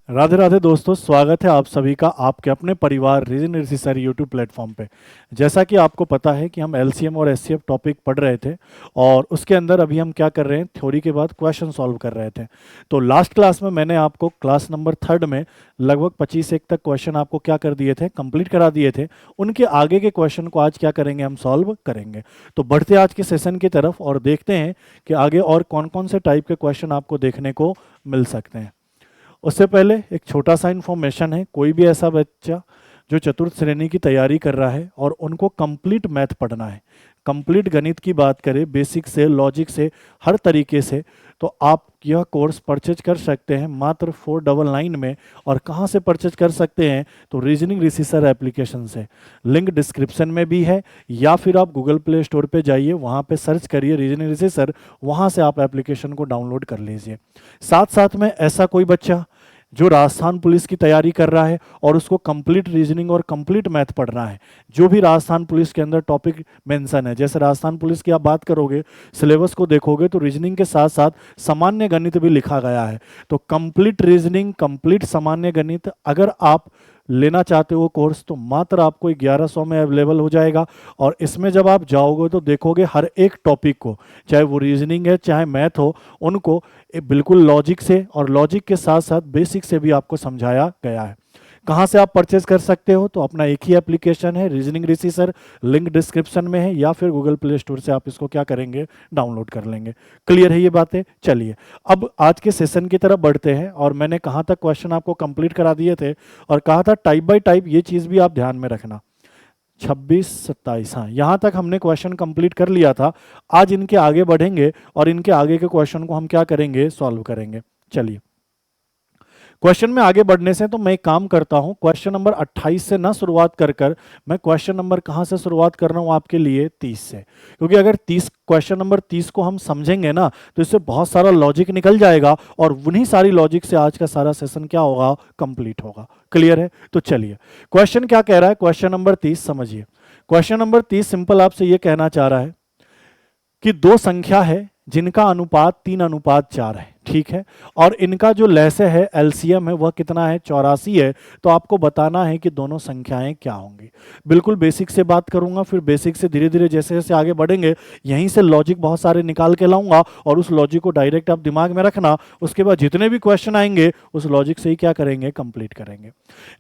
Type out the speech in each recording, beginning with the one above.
राधे राधे दोस्तों, स्वागत है आप सभी का आपके अपने परिवार रीजन ऋषि सर यूट्यूब प्लेटफॉर्म पे। जैसा कि आपको पता है कि हम एलसीएम और एचसीएफ टॉपिक पढ़ रहे थे और उसके अंदर अभी हम क्या कर रहे हैं, थ्योरी के बाद क्वेश्चन सॉल्व कर रहे थे। तो लास्ट क्लास में मैंने आपको क्लास नंबर 3 में लगभग 25 एक तक क्वेश्चन आपको क्या कर दिए थे, कंप्लीट करा दिए थे। उनके आगे के क्वेश्चन को आज क्या करेंगे, हम सॉल्व करेंगे। तो बढ़ते आज के सेशन की तरफ और देखते हैं कि आगे और कौन कौन से टाइप के क्वेश्चन आपको देखने को मिल सकते हैं। उससे पहले एक छोटा सा इन्फॉर्मेशन है, कोई भी ऐसा बच्चा जो चतुर्थ श्रेणी की तैयारी कर रहा है और उनको कंप्लीट मैथ पढ़ना है, कंप्लीट गणित की बात करें, बेसिक से लॉजिक से हर तरीके से, तो आप यह कोर्स परचेज कर सकते हैं मात्र 499 में। और कहाँ से परचेज कर सकते हैं, तो रीजनिंग ऋषि सर एप्लीकेशन से। लिंक डिस्क्रिप्शन में भी है, या फिर आप गूगल प्ले स्टोर पे जाइए, वहाँ पे सर्च करिए रीजनिंग ऋषि सर, वहाँ से आप एप्लीकेशन को डाउनलोड कर लीजिए। साथ साथ में ऐसा कोई बच्चा जो राजस्थान पुलिस की तैयारी कर रहा है और उसको कंप्लीट रीजनिंग और कंप्लीट मैथ पढ़ना है, जो भी राजस्थान पुलिस के अंदर टॉपिक मेंशन है, जैसे राजस्थान पुलिस की आप बात करोगे, सिलेबस को देखोगे तो रीजनिंग के साथ साथ सामान्य गणित भी लिखा गया है। तो कंप्लीट रीजनिंग, कंप्लीट सामान्य गणित अगर आप लेना चाहते हो कोर्स, तो मात्र आपको 1100 में अवेलेबल हो जाएगा। और इसमें जब आप जाओगे तो देखोगे हर एक टॉपिक को, चाहे वो रीजनिंग है चाहे मैथ हो, उनको बिल्कुल लॉजिक से और लॉजिक के साथ साथ बेसिक से भी आपको समझाया गया है। कहाँ से आप परचेज कर सकते हो, तो अपना एक ही एप्लीकेशन है रीजनिंग ऋषि सर, लिंक डिस्क्रिप्शन में है, या फिर गूगल प्ले स्टोर से आप इसको क्या करेंगे, डाउनलोड कर लेंगे। क्लियर है ये बातें? चलिए अब आज के सेशन की तरफ बढ़ते हैं। और मैंने कहाँ तक क्वेश्चन आपको कंप्लीट करा दिए थे और कहा था टाइप बाय टाइप ये चीज़ भी आप ध्यान में रखना। 26 27, हाँ, यहाँ तक हमने क्वेश्चन कंप्लीट कर लिया था। आज इनके आगे बढ़ेंगे और इनके आगे के क्वेश्चन को हम क्या करेंगे, सॉल्व करेंगे। चलिए क्वेश्चन में आगे बढ़ने से तो मैं एक काम करता हूं, क्वेश्चन नंबर 28 से ना शुरुआत कर कर मैं क्वेश्चन नंबर कहां से शुरुआत कर रहा हूं आपके लिए, 30 से। क्योंकि अगर 30 क्वेश्चन नंबर 30 को हम समझेंगे ना, तो इससे बहुत सारा लॉजिक निकल जाएगा और उन्हीं सारी लॉजिक से आज का सारा सेशन क्या होगा, कंप्लीट होगा। क्लियर है? तो चलिए क्वेश्चन क्या कह रहा है, क्वेश्चन नंबर 30 समझिए। क्वेश्चन नंबर 30 सिंपल आपसे यह कहना चाह रहा है कि दो संख्या है जिनका अनुपात 3:4 है, ठीक है, और इनका जो लहसे है, एलसीएम है, वह कितना है, 84 है। तो आपको बताना है कि दोनों संख्याएं क्या होंगी। बिल्कुल बेसिक से बात करूंगा, फिर बेसिक से धीरे धीरे जैसे जैसे आगे बढ़ेंगे यहीं से लॉजिक बहुत सारे निकाल के लाऊंगा और उस लॉजिक को डायरेक्ट आप दिमाग में रखना। उसके बाद जितने भी क्वेश्चन आएंगे उस लॉजिक से ही क्या करेंगे, कंप्लीट करेंगे।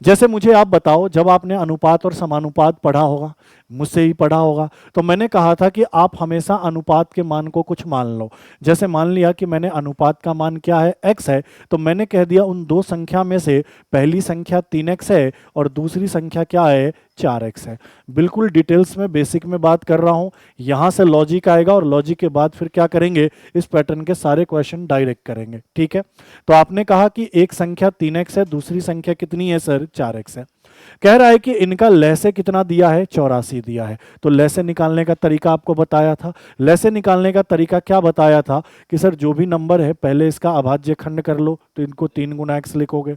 जैसे मुझे आप बताओ, जब आपने अनुपात और समानुपात पढ़ा होगा, मुझसे ही पढ़ा होगा, तो मैंने कहा था कि आप हमेशा अनुपात के मान को कुछ मान लो। जैसे मान लिया कि मैंने अनुपात का मान क्या है, x है, तो मैंने कह दिया उन दो संख्या में से पहली संख्या 3x है और दूसरी संख्या क्या है, 4x है। बिल्कुल डिटेल्स में बेसिक में बात कर रहा हूं। यहां से लॉजिक आएगा और लॉजिक के बाद फिर क्या करेंगे, इस पैटर्न के सारे क्वेश्चन डायरेक्ट करेंगे। ठीक है, तो आपने कहा कि एक संख्या 3x है, दूसरी संख्या कितनी है सर, 4x है। कह रहा है कि इनका लहसे कितना दिया है, 84 दिया है। तो लहसे निकालने का तरीका आपको बताया था। लहसे निकालने का तरीका क्या बताया था कि सर जो भी नंबर है पहले इसका अभाज्य खंड कर लो, तो इनको 3 गुना एक्स लिखोगे।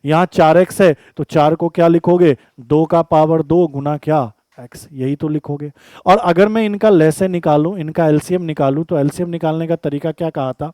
यहाँ 4x है तो 4 को क्या लिखोगे, 2 का पावर 2 गुना क्या, एक्स, यही तो लिखोगे। और अगर मैं इनका लहसे निकालूं, इनका एलसीएम निकालूं, तो एलसीएम निकालने का तरीका क्या कहा था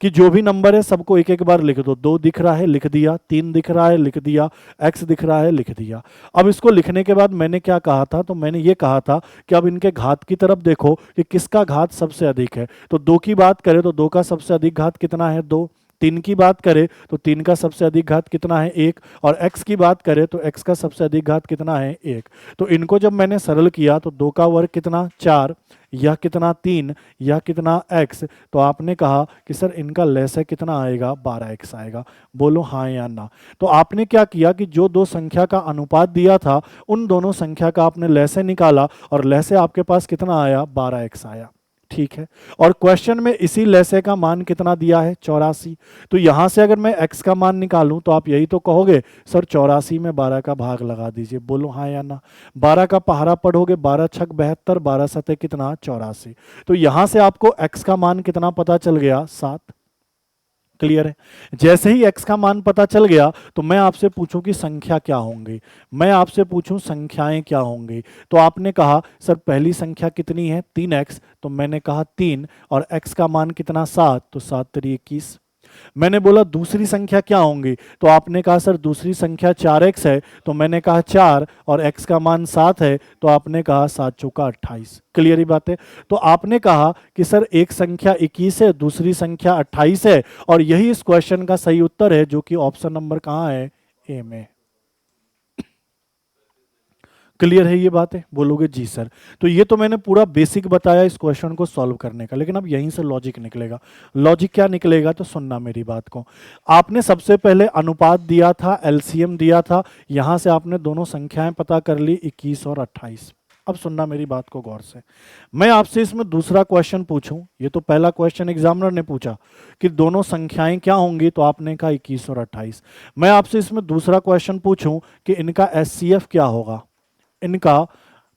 कि जो भी नंबर है सबको एक एक बार लिख दो। 2 दिख रहा है लिख दिया, 3 दिख रहा है लिख दिया, x दिख रहा है लिख दिया। अब इसको लिखने के बाद मैंने क्या कहा था, तो मैंने ये कहा था कि अब इनके घात की तरफ देखो कि किसका घात सबसे अधिक है। तो 2 की बात करें तो 2 का सबसे अधिक घात कितना है, 2। 3 की बात करें तो 3 का सबसे अधिक घात कितना है, 1। और x की बात करें तो x का सबसे अधिक घात कितना है, 1। तो इनको जब मैंने सरल किया तो 2 का वर्ग कितना, 4, यह कितना 3, यह कितना x। तो आपने कहा कि सर इनका लहसा कितना आएगा, 12x आएगा। बोलो हाँ या ना। तो आपने क्या किया कि जो दो संख्या का अनुपात दिया था उन दोनों संख्या का आपने लहसे निकाला और लहसे आपके पास कितना आया, 12x आया। ठीक है, और क्वेश्चन में इसी लहसे का मान कितना दिया है, 84। तो यहां से अगर मैं x का मान निकालूं तो आप यही तो कहोगे सर 84 में 12 का भाग लगा दीजिए। बोलो हाँ या ना। 12 का पहाड़ा पढ़ोगे, 12 छक 72, 12 सतह कितना, 84। तो यहां से आपको x का मान कितना पता चल गया, 7। क्लियर है? जैसे ही x का मान पता चल गया तो मैं आपसे पूछूं कि संख्या क्या होंगी, मैं आपसे पूछूं संख्याएं क्या होंगी। तो आपने कहा सर पहली संख्या कितनी है, 3x। तो मैंने कहा 3, और x का मान कितना, 7। तो 7 3 21। मैंने बोला दूसरी संख्या क्या होंगी, तो आपने कहा सर दूसरी संख्या 4x है, तो मैंने कहा 4 और x का मान 7 है, तो आपने कहा 7 चौका 28। क्लियर ही बात है। तो आपने कहा कि सर एक संख्या 21 है, दूसरी संख्या 28 है, और यही इस क्वेश्चन का सही उत्तर है, जो कि ऑप्शन नंबर कहाँ है, ए में। क्लियर है ये बात है, बोलोगे जी सर। तो ये तो मैंने पूरा बेसिक बताया इस क्वेश्चन को सॉल्व करने का, लेकिन अब यहीं से लॉजिक निकलेगा। लॉजिक क्या निकलेगा, तो सुनना मेरी बात को। आपने सबसे पहले अनुपात दिया था, एलसीएम दिया था, यहां से आपने दोनों संख्याएं पता कर ली 21 और 28। अब सुनना मेरी बात को गौर से। मैं आपसे इसमें दूसरा क्वेश्चन पूछूं, ये तो पहला क्वेश्चन एग्जामिनर ने पूछा कि दोनों संख्याएं क्या होंगी, तो आपने कहा 21 और 28। मैं आपसे इसमें दूसरा क्वेश्चन पूछूं कि इनका एचसीएफ क्या होगा, इनका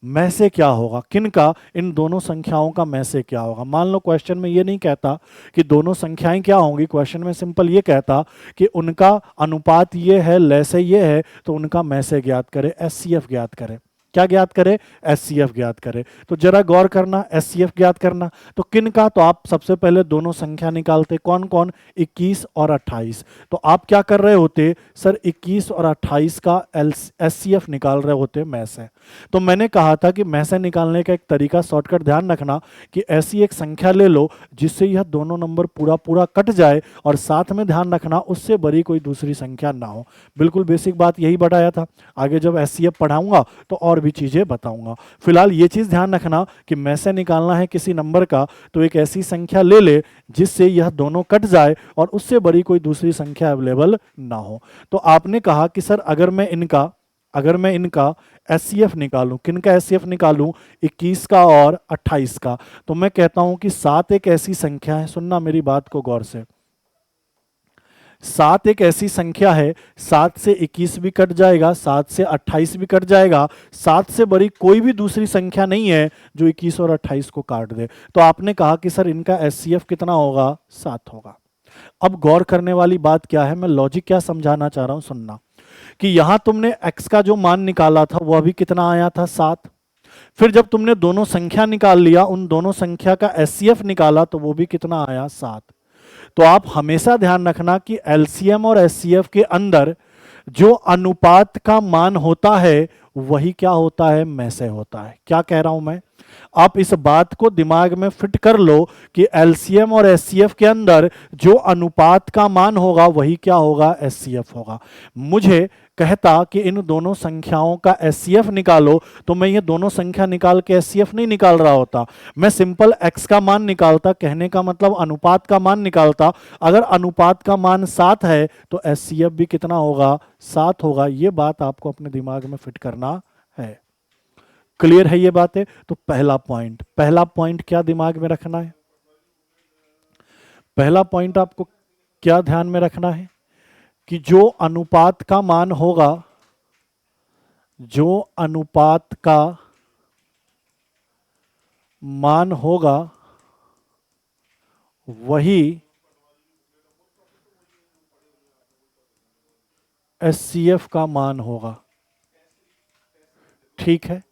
में से क्या होगा, किनका, इन दोनों संख्याओं का में से क्या होगा। मान लो क्वेश्चन में ये नहीं कहता कि दोनों संख्याएं क्या होंगी, क्वेश्चन में सिंपल ये कहता कि उनका अनुपात ये है, लैसे ये है, तो उनका में से ज्ञात करे, एचसीएफ ज्ञात करे। क्या ज्ञात करे, एचसीएफ ज्ञात करे। तो जरा गौर करना, एचसीएफ ज्ञात करना, तो किन का, तो आप सबसे पहले दोनों संख्या निकालते, कौन कौन, 21 और 28। तो आप क्या कर रहे होते सर, 21 और 28 का एचसीएफ निकाल रहे होते में से। तो मैंने कहा था कि में से निकालने का एक तरीका, शॉर्टकट ध्यान रखना, कि ऐसी एक संख्या ले लो जिससे यह दोनों नंबर पूरा पूरा कट जाए, और साथ में ध्यान रखना उससे बड़ी कोई दूसरी संख्या ना हो। बिल्कुल बेसिक बात यही बताया था, आगे जब एचसीएफ पढ़ाऊंगा तो और भी चीजें बताऊंगा। फिलहाल ये चीज ध्यान रखना कि में से निकालना है किसी नंबर का, तो एक ऐसी संख्या ले ले जिससे यह दोनों कट जाए और उससे बड़ी कोई दूसरी संख्या अवेलेबल ना हो। तो आपने कहा कि सर अगर मैं इनका एचसीएफ निकालूं, किनका एचसीएफ निकालूं, 21 का और 28 का, तो मैं कहता हूं कि 7 एक ऐसी संख्या है, सुनना मेरी बात को गौर से, 7 एक ऐसी संख्या है, 7 से 21 भी कट जाएगा, 7 से 28 भी कट जाएगा, 7 से बड़ी कोई भी दूसरी संख्या नहीं है जो 21 और 28 को काट दे। तो आपने कहा कि सर इनका एचसीएफ कितना होगा, 7 होगा। अब गौर करने वाली बात क्या है, मैं लॉजिक क्या समझाना चाह रहा हूं, सुनना, कि यहां तुमने x का जो मान निकाला था वह भी कितना आया था, 7। फिर जब तुमने दोनों संख्या निकाल लिया, उन दोनों संख्या का एचसीएफ निकाला, तो वो भी कितना आया, 7। तो आप हमेशा ध्यान रखना कि एलसीएम और एचसीएफ के अंदर जो अनुपात का मान होता है वही क्या होता है, में से होता है। क्या कह रहा हूं मैं, आप इस बात को दिमाग में फिट कर लो कि एलसीएम और एचसीएफ के अंदर जो अनुपात का मान होगा वही क्या होगा, एचसीएफ होगा। मुझे कहता कि इन दोनों संख्याओं का एचसीएफ निकालो, तो मैं ये दोनों संख्या निकाल के एचसीएफ नहीं निकाल रहा होता, मैं सिंपल x का मान निकालता, कहने का मतलब अनुपात का मान निकालता। अगर अनुपात का मान 7 है तो एचसीएफ भी कितना होगा, 7 होगा। ये बात आपको अपने दिमाग में फिट करना है। क्लियर है ये बातें। तो पहला पॉइंट क्या दिमाग में रखना है, पहला पॉइंट आपको क्या ध्यान में रखना है कि जो अनुपात का मान होगा, जो अनुपात का मान होगा वही एचसीएफ का मान होगा। ठीक है,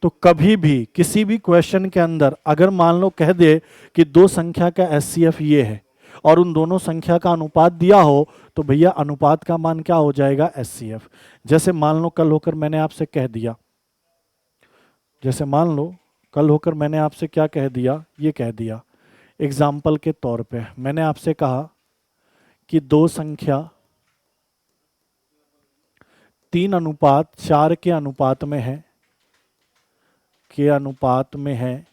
तो कभी भी किसी भी क्वेश्चन के अंदर अगर मान लो कह दे कि दो संख्या का एचसीएफ ये है और उन दोनों संख्या का अनुपात दिया हो, तो भैया अनुपात का मान क्या हो जाएगा, एचसीएफ। जैसे मान लो कल होकर मैंने आपसे कह दिया, जैसे मान लो कल होकर मैंने आपसे क्या कह दिया, ये कह दिया एग्जाम्पल के तौर पे, मैंने आपसे कहा कि दो संख्या 3:4 के अनुपात में है, के अनुपात में है,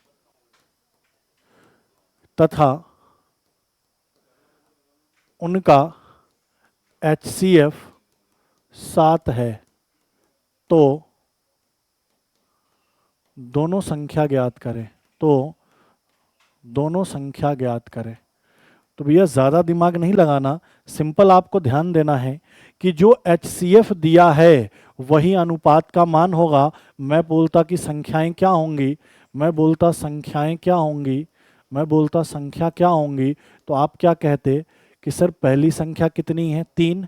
तथा उनका एचसीएफ 7 है, तो दोनों संख्या ज्ञात करें, तो दोनों संख्या ज्ञात करें। तो भैया ज़्यादा दिमाग नहीं लगाना, सिंपल आपको ध्यान देना है कि जो एचसीएफ दिया है वही अनुपात का मान होगा। मैं बोलता कि संख्याएं क्या होंगी, मैं बोलता संख्याएं क्या होंगी, मैं बोलता संख्या क्या होंगी, तो आप क्या कहते कि सर पहली संख्या कितनी है, 3,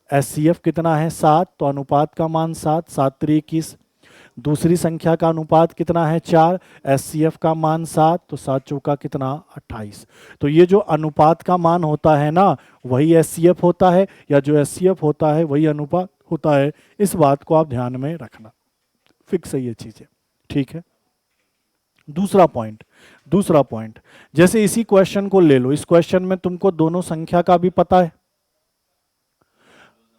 एचसीएफ कितना है, 7, तो अनुपात का मान 7, 7 3 21। दूसरी संख्या का अनुपात कितना है 4, एचसीएफ का मान 7, तो 7 चौका कितना 28। तो ये जो अनुपात का मान होता है ना वही एचसीएफ होता है, या जो एचसीएफ होता है वही अनुपात होता है। इस बात को आप ध्यान में रखना, फिक्स है ये चीजें, ठीक है। दूसरा पॉइंट, जैसे इसी क्वेश्चन को ले लो, इस क्वेश्चन में तुमको दोनों संख्या का भी पता है,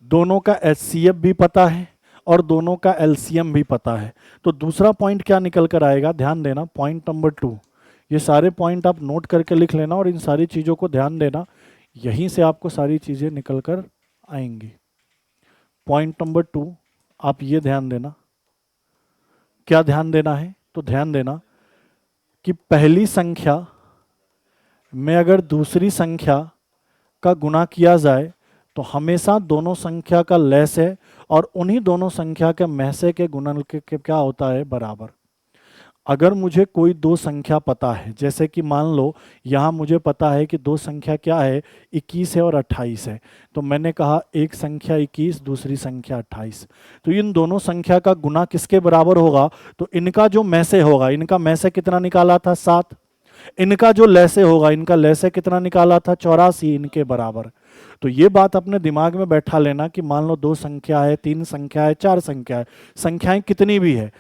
दोनों का एचसीएफ भी पता है और दोनों का एलसीएम भी पता है। तो दूसरा पॉइंट क्या निकल कर आएगा, ध्यान देना, पॉइंट नंबर 2। ये सारे पॉइंट आप नोट करके लिख लेना और इन सारी चीजों को ध्यान देना, यहीं से आपको सारी चीजें निकल कर आएंगी। पॉइंट नंबर 2 आप ये ध्यान देना, क्या ध्यान देना है, तो ध्यान देना कि पहली संख्या में अगर दूसरी संख्या का गुणा किया जाए तो हमेशा दोनों संख्या का लैस है और उन्हीं दोनों संख्या के महसे के गुणन के क्या होता है, बराबर। अगर मुझे कोई दो संख्या पता है, जैसे कि मान लो यहाँ मुझे पता है कि दो संख्या क्या है, 21 है और 28 है, तो मैंने कहा एक संख्या 21 दूसरी संख्या 28, तो इन दोनों संख्या का गुना किसके बराबर होगा, तो इनका जो मैसे होगा, इनका मैसे कितना निकाला था 7, इनका जो लैसे होगा, इनका लैसे कितना निकाला था 84, इनके बराबर। तो ये बात अपने दिमाग में बैठा लेना कि मान लो दो संख्या है, तीन संख्या है, चार संख्या है, संख्याएं कितनी भी है,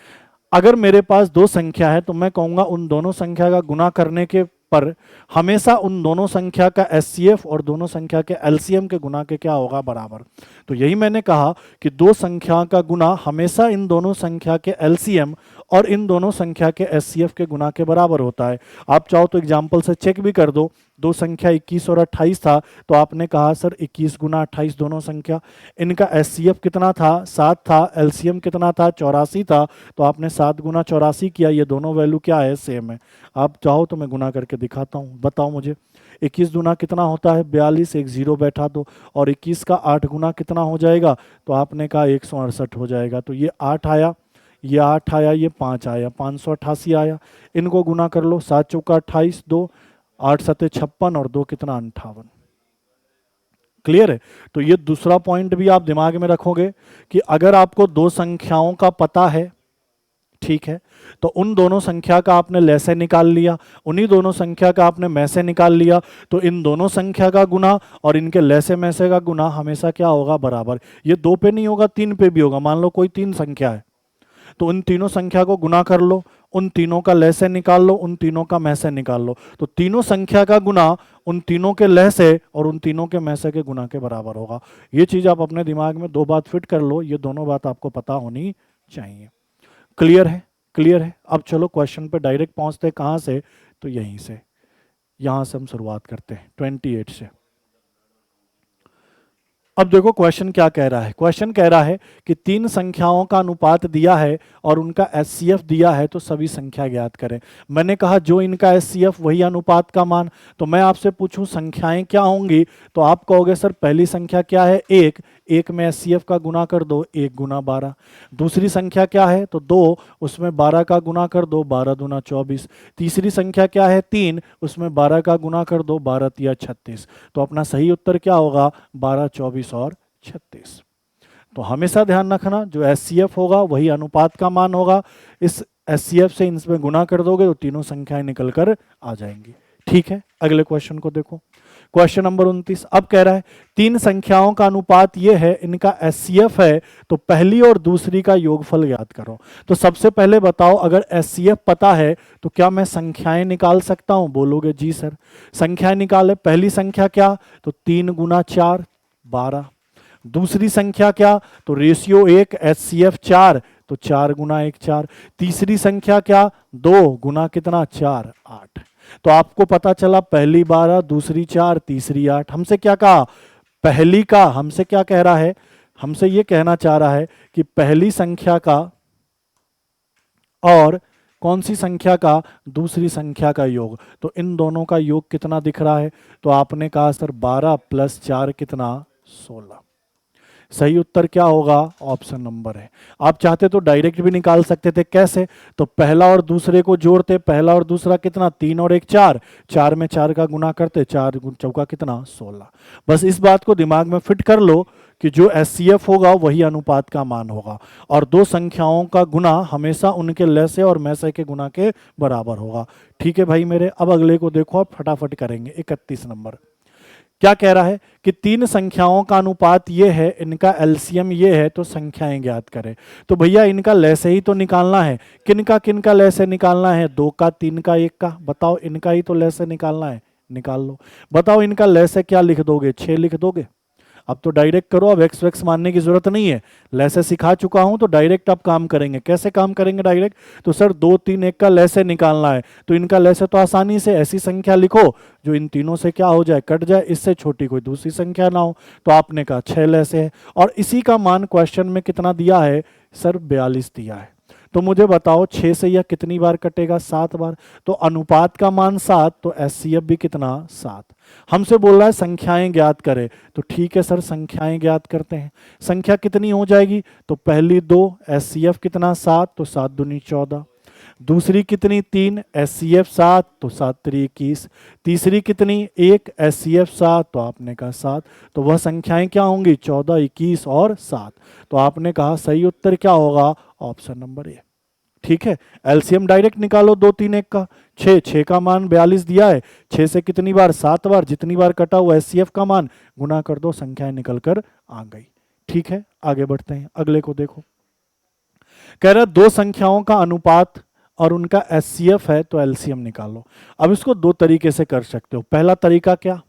अगर मेरे पास दो संख्या है तो मैं कहूंगा उन दोनों संख्या का गुना करने के पर हमेशा उन दोनों संख्या का एचसीएफ और दोनों संख्या के एलसीएम के गुना के क्या होगा, बराबर। तो यही मैंने कहा कि दो संख्या का गुना हमेशा इन दोनों संख्या के एलसीएम और इन दोनों संख्या के एचसीएफ के गुना के बराबर होता है। आप चाहो तो एग्जाम्पल से चेक भी कर दो, दो संख्या 21 और 28 था, तो आपने कहा सर 21 गुना 28 दोनों संख्या, इनका एचसीएफ कितना था 7 था, एलसीएम कितना था 84 था, तो आपने 7 गुना 84 किया, ये दोनों वैल्यू क्या है, सेम है। आप चाहो तो मैं गुना करके दिखाता हूँ, बताओ मुझे 21 गुना कितना होता है 42, एक जीरो बैठा दो, और 21 का 8 गुना कितना हो जाएगा, तो आपने कहा 168 हो जाएगा, तो ये 8 आया, ये 8 आया, ये 5 आया, 588 आया। इनको गुना कर लो, 7 चौका 28, 2 8 सते 56 और 2 कितना 58। क्लियर है। तो ये दूसरा पॉइंट भी आप दिमाग में रखोगे कि अगर आपको दो संख्याओं का पता है, ठीक है, तो उन दोनों संख्या का आपने लैसे निकाल लिया, उन्हीं दोनों संख्या का आपने मैसे निकाल लिया, तो इन दोनों संख्या का गुना और इनके लैसे मैसे का गुना हमेशा क्या होगा, बराबर। ये दो पे नहीं होगा, तीन पे भी होगा। मान लो कोई तीन संख्या है तो उन तीनों संख्या को गुना कर लो, उन तीनों का लहसे निकाल लो, उन तीनों का मैसे निकाल लो, तो तीनों संख्या का गुना उन तीनों के लहसे और उन तीनों के मैसे के गुना के बराबर होगा। ये चीज आप अपने दिमाग में दो बात फिट कर लो, ये दोनों बात आपको पता होनी चाहिए। क्लियर है, क्लियर है। अब चलो क्वेश्चन पे डायरेक्ट पहुंचते हैं, कहां से, तो यहीं से, यहां से हम शुरुआत करते हैं 28 से। अब देखो क्वेश्चन क्या कह रहा है, क्वेश्चन कह रहा है कि तीन संख्याओं का अनुपात दिया है और उनका एचसीएफ दिया है, तो सभी संख्या ज्ञात करें। मैंने कहा जो इनका एचसीएफ वही अनुपात का मान, तो मैं आपसे पूछूं संख्याएं क्या होंगी, तो आप कहोगे सर पहली संख्या क्या है, एक, एक में एचसीएफ का गुना कर दो, 1 गुना 12। दूसरी संख्या क्या है, तो 2, उसमें 12 का गुना कर दो, 12 दूना 24। तीसरी संख्या क्या है, 3, उसमें 12 का गुना कर दो, 12 तिया 36। तो अपना सही उत्तर क्या होगा, 12, 24 और 36। तो हमेशा ध्यान रखना जो एचसीएफ होगा वही अनुपात का मान होगा, इस एचसीएफ से इनमें गुना कर दोगे तो तीनों संख्याएं निकल कर आ जाएंगी। ठीक है, अगले क्वेश्चन को देखो, क्वेश्चन नंबर 29। अब कह रहा है तीन संख्याओं का अनुपात ये है, इनका एचसीएफ है, तो पहली और दूसरी का योगफल ज्ञात करो। तो सबसे पहले बताओ, अगर एचसीएफ पता है तो क्या मैं संख्याएं निकाल सकता हूं, बोलोगे जी सर। संख्याएं निकाले, पहली संख्या क्या, तो 3 गुना 4 12। दूसरी संख्या क्या, तो रेशियो 1 एचसीएफ 4, तो 4 गुना 1 4। तीसरी संख्या क्या, 2 गुना कितना 4 8। तो आपको पता चला पहली 12, दूसरी 4, तीसरी 8। हमसे क्या कहा, पहली का, हमसे क्या कह रहा है, हमसे ये कहना चाह रहा है कि पहली संख्या का और कौन सी संख्या का, दूसरी संख्या का योग, तो इन दोनों का योग कितना दिख रहा है, तो आपने कहा सर 12 + 4 कितना 16। सही उत्तर क्या होगा? ऑप्शन नंबर है। आप चाहते तो डायरेक्ट भी निकाल सकते थे। कैसे? तो पहला और दूसरे को जोड़ते, पहला और दूसरा कितना, 3 और 1 4, 4 में 4 का गुना करते, 4 चौका कितना, 16। बस इस बात को दिमाग में फिट कर लो कि जो एचसीएफ होगा वही अनुपात का मान होगा, और दो संख्याओं का गुना हमेशा उनके लसे और मैसे के गुना के बराबर होगा। ठीक है भाई मेरे, अब अगले को देखो, आप फटाफट करेंगे। 31 नंबर क्या कह रहा है कि तीन संख्याओं का अनुपात ये है, इनका एलसीएम ये है, तो संख्याएं ज्ञात करें। तो भैया इनका लैसे ही तो निकालना है। किनका लैसे निकालना है? 2 का, 3 का, 1 का। बताओ, इनका ही तो लैसे निकालना है, निकाल लो। बताओ इनका लैसे क्या लिख दोगे? 6 लिख दोगे? अब तो डायरेक्ट करो, अब एक्स वैक्स मानने की जरूरत नहीं है, लैसे सिखा चुका हूं, तो डायरेक्ट आप काम करेंगे। कैसे काम करेंगे डायरेक्ट? तो सर 2 3 1 का लैसे निकालना है, तो इनका लैसे तो आसानी से ऐसी संख्या लिखो जो इन तीनों से क्या हो जाए, कट जाए, इससे छोटी कोई दूसरी संख्या ना हो। तो आपने कहा 6 लैसे है, और इसी का मान क्वेश्चन में कितना दिया है सर? 42 दिया है। तो मुझे बताओ 6 से यह कितनी बार कटेगा? 7 बार। तो अनुपात का मान 7, तो एचसीएफ भी कितना? 7। हमसे बोल रहा है संख्याएं ज्ञात करें, तो ठीक है सर, संख्याएं ज्ञात करते हैं। संख्या कितनी हो जाएगी? तो पहली 2, एचसीएफ कितना? 7, तो 7 दूनी 14। दूसरी कितनी? 3, एचसीएफ 7, तो 7 3 21। तीसरी कितनी? 1, एचसीएफ 7, तो आपने कहा 7। तो वह संख्याएं क्या होंगी? 14, 21 और 7। तो आपने कहा सही उत्तर क्या होगा? Option number A. ठीक है, एलसीएम डायरेक्ट निकालो 2 3 1 का। 6 का मान 42 दिया है, 6 से कितनी बार? 7 बार। जितनी बार कटा हुआ एचसीएफ का मान गुना कर दो, संख्याएं निकल कर आ गई। ठीक है, आगे बढ़ते हैं, अगले को देखो। कह रहा दो संख्याओं का अनुपात और उनका एचसीएफ है, तो एलसीएम निकालो। अब इसको दो तरीके से कर सकते हो। पहला तरीका क्या?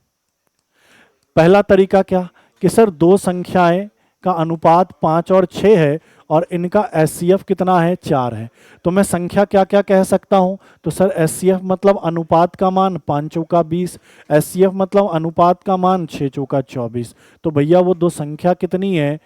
पहला तरीका क्या कि सर दो संख्याएं का अनुपात 5 और 6 है, और इनका एचसीएफ कितना है? 4 है। तो मैं संख्या क्या क्या कह सकता हूं? तो सर एचसीएफ मतलब अनुपात का मान 5 चौका 20, एचसीएफ मतलब अनुपात का मान 6 चौका 24। तो भैया वो दो संख्या कितनी है?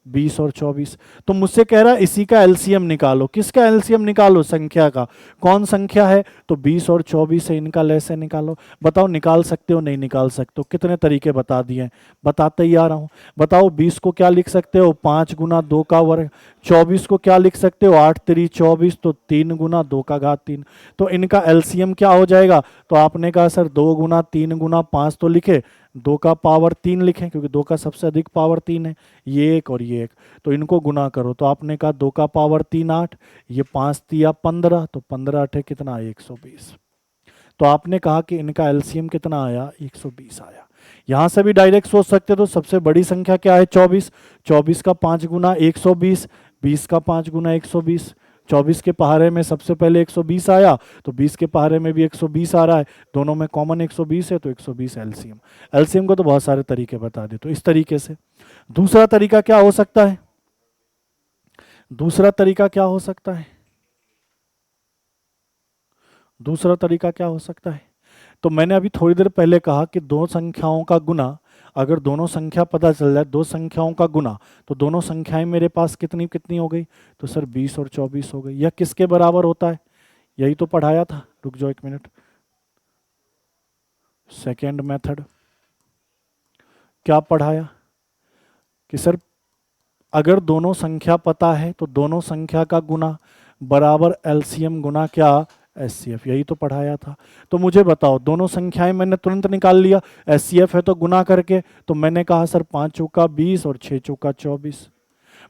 20 और 24। तो मुझसे कह रहा है इसी का एलसीएम निकालो। किसका एलसीएम निकालो? संख्या का। कौन संख्या है? तो 20 और 24 है, इनका लैसे निकालो। बताओ निकाल सकते हो? नहीं निकाल सकते हो। कितने तरीके बता दिए, बताते ही आ रहा हूं। बताओ 20 को क्या लिख सकते हो? 5 गुना 2 का वर्ग। 24 को क्या लिख सकते हो? 8 3 24, तो 3 गुना 2 का घात 3। तो इनका एलसीएम क्या हो जाएगा? तो आपने कहा सर 2 गुना 3 गुना 5 तो लिखे, 2 का पावर 3 लिखें, क्योंकि 2 का सबसे अधिक पावर 3 है, ये एक और ये एक। तो इनको गुना करो, तो आपने कहा 2 का पावर 3 8, ये 5 तिया 15, तो 15 8 कितना? 120। तो आपने कहा कि इनका एलसीएम कितना आया? 120 आया। यहां से भी डायरेक्ट सोच सकते, तो सबसे बड़ी संख्या क्या है? 24। 24 का 5 गुना 120, 20 का 5 गुना 120। 24 के पहाड़े में सबसे पहले 120 आया, तो 20 के पहाड़े में भी 120 आ रहा है, दोनों में कॉमन 120 है, तो 120 एलसीएम। एलसीएम को तो बहुत सारे तरीके बता दे, तो इस तरीके से। दूसरा तरीका क्या हो सकता है? दूसरा तरीका क्या हो सकता है? दूसरा तरीका क्या हो सकता है? तो मैंने अभी थोड़ी देर पहले कहा कि दो संख्याओं का गुना, अगर दोनों संख्या पता चल जाए, दो संख्याओं का गुना, तो दोनों संख्याएं मेरे पास कितनी कितनी हो गई? तो सर 20 और 24 हो गई। यह किसके बराबर होता है? यही तो पढ़ाया था, रुक जाओ 1 मिनट। सेकेंड मेथड क्या पढ़ाया कि सर अगर दोनों संख्या पता है तो दोनों संख्या का गुना बराबर एलसीएम गुना क्या? एचसीएफ। यही तो पढ़ाया था। तो मुझे बताओ, दोनों संख्याएं मैंने तुरंत निकाल लिया, एचसीएफ है तो गुना करके, तो मैंने कहा सर 5 चौका 20 और 6 चौका 24।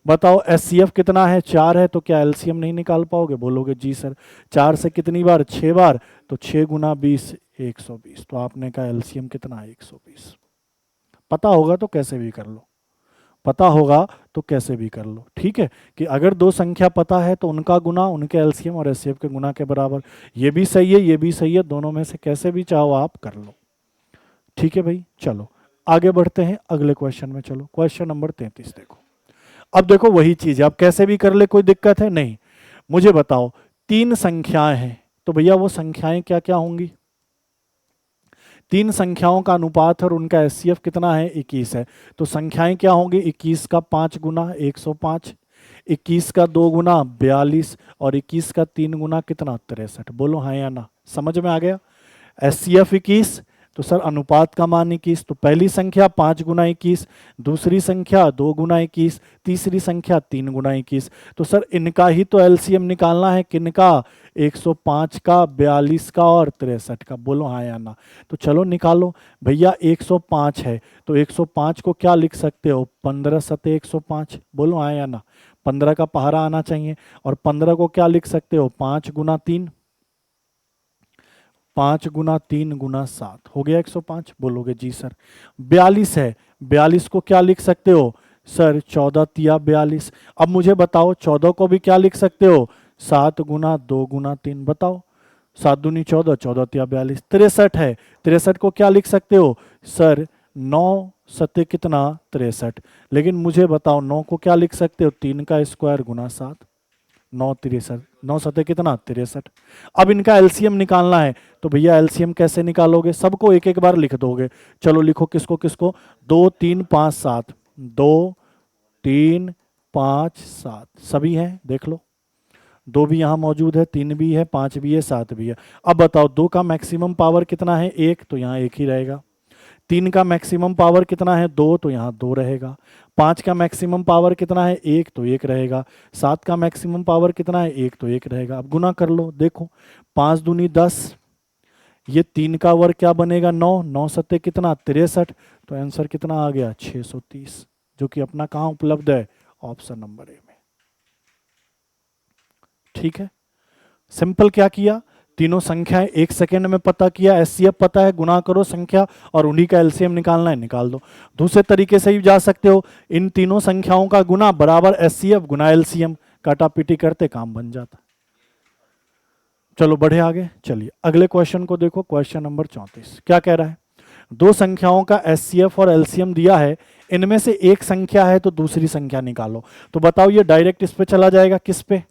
बताओ एचसीएफ कितना है? 4 है, तो क्या एलसीएम नहीं निकाल पाओगे? बोलोगे जी सर। 4 से कितनी बार? 6 बार, तो 6 गुना 20 120। तो आपने कहा एलसीएम कितना है? 120। पता होगा तो कैसे भी कर लो, पता होगा तो कैसे भी कर लो। ठीक है, कि अगर दो संख्या पता है तो उनका गुना उनके एलसीएम और एचसीएफ के गुना के बराबर। ये भी सही है, ये भी सही है, दोनों में से कैसे भी चाहो आप कर लो। ठीक है भाई, चलो आगे बढ़ते हैं अगले क्वेश्चन में। चलो क्वेश्चन नंबर 33 देखो। अब देखो वही चीज है, अब कैसे भी कर ले, कोई दिक्कत है नहीं। मुझे बताओ तीन संख्याएं हैं, तो भैया वो संख्याएं क्या क्या होंगी? तीन संख्याओं का अनुपात है और उनका एचसीएफ कितना है? 21 है। तो संख्याएं क्या होंगी? 21 का 5 गुना 105, 21 का 2 गुना 42, और 21 का 3 गुना कितना? 63। बोलो हाँ या ना, समझ में आ गया? एचसीएफ 21, तो सर अनुपात का मान 21, तो पहली संख्या 5 गुना 21, दूसरी संख्या 2 गुना 21, तीसरी संख्या 3 गुना 21। तो सर इनका ही तो एलसीएम निकालना है, किनका? 105 का, 42 का और 63 का। बोलो हाँ या ना। तो चलो निकालो भैया। 105 है तो 105 को क्या लिख सकते हो? 15 सते 105। बोलो हाँ या ना। 15 का पहाड़ा आना चाहिए। और 15 को क्या लिख सकते हो? 5 गुना 3, 5 गुना 3 गुना 7 हो गया 105। बोलोगे जी सर। 42 है, 42 को क्या लिख सकते हो? सर 14 तिया 42। अब मुझे बताओ 14 को भी क्या लिख सकते हो? 7 गुना 2 गुना 3। बताओ 7 दूनी 14, 14 तिया 42। 63 है, 63 को क्या लिख सकते हो? सर 9 सत्य कितना? 63। लेकिन मुझे बताओ 9 को क्या लिख सकते हो? 3 का स्क्वायर गुना 7, 9 63, 9 सत्य कितना? 63। अब इनका एलसीएम निकालना है। तो भैया एलसीएम कैसे निकालोगे? सबको एक एक बार लिख दोगे। चलो लिखो, किसको किसको? 2 3 5 7, 2 3 5 7 सभी हैं, देख लो। 2 भी यहाँ मौजूद है, 3 भी है, 5 भी है, 7 भी है। अब बताओ 2 का मैक्सिमम पावर कितना है? 1, तो यहाँ 1 ही रहेगा। 3 का मैक्सिमम पावर कितना है? 2, तो यहाँ 2 रहेगा। 5 का मैक्सिमम पावर कितना है? 1, तो 1 रहेगा। 7 का मैक्सिमम पावर कितना है? 1, तो 1 रहेगा। अब गुना कर लो, देखो 5 दूनी 10, ये 3 का वर्ग क्या बनेगा? 9, 9 सत्ते कितना? 63। तो आंसर कितना आ गया? 630, जो कि अपना कहाँ उपलब्ध है? ऑप्शन नंबर ए में। ठीक है, सिंपल क्या किया? तीनों संख्याएं 1 सेकेंड में पता किया, एचसीएफ पता है, गुना करो संख्या और उन्हीं का एलसीएम निकालना है, निकाल दो। दूसरे तरीके से भी जा सकते हो, इन तीनों संख्याओं का गुना बराबर एचसीएफ गुना एलसीएम, काटा पीटी करते काम बन जाता। चलो बढ़े आगे, चलिए अगले क्वेश्चन को देखो। क्वेश्चन नंबर 34 क्या कह रहा है? दो संख्याओं का एचसीएफ और एलसीएम दिया है, इनमें से एक संख्या है तो दूसरी संख्या निकालो। तो बताओ ये डायरेक्ट इस पे चला जाएगा, किस पे?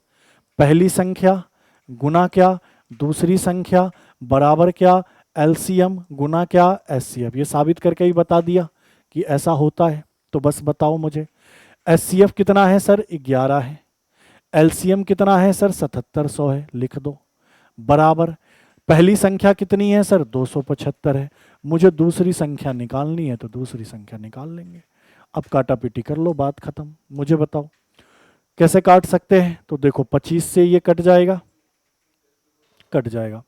पहली संख्या गुना क्या? दूसरी संख्या बराबर क्या? एलसीएम गुना क्या? एचसीएफ। ये साबित करके ही बता दिया कि ऐसा होता है। तो बस बताओ मुझे, एचसीएफ कितना है सर? 11 है। एलसीएम कितना है सर? 7700 है। लिख दो बराबर, पहली संख्या कितनी है सर? 275 है। मुझे दूसरी संख्या निकालनी है तो दूसरी संख्या निकाल लेंगे। अब काटा पीटी कर लो, बात खत्म। मुझे बताओ कैसे काट सकते हैं? तो देखो 25 से ये कट जाएगा, कट जाएगा।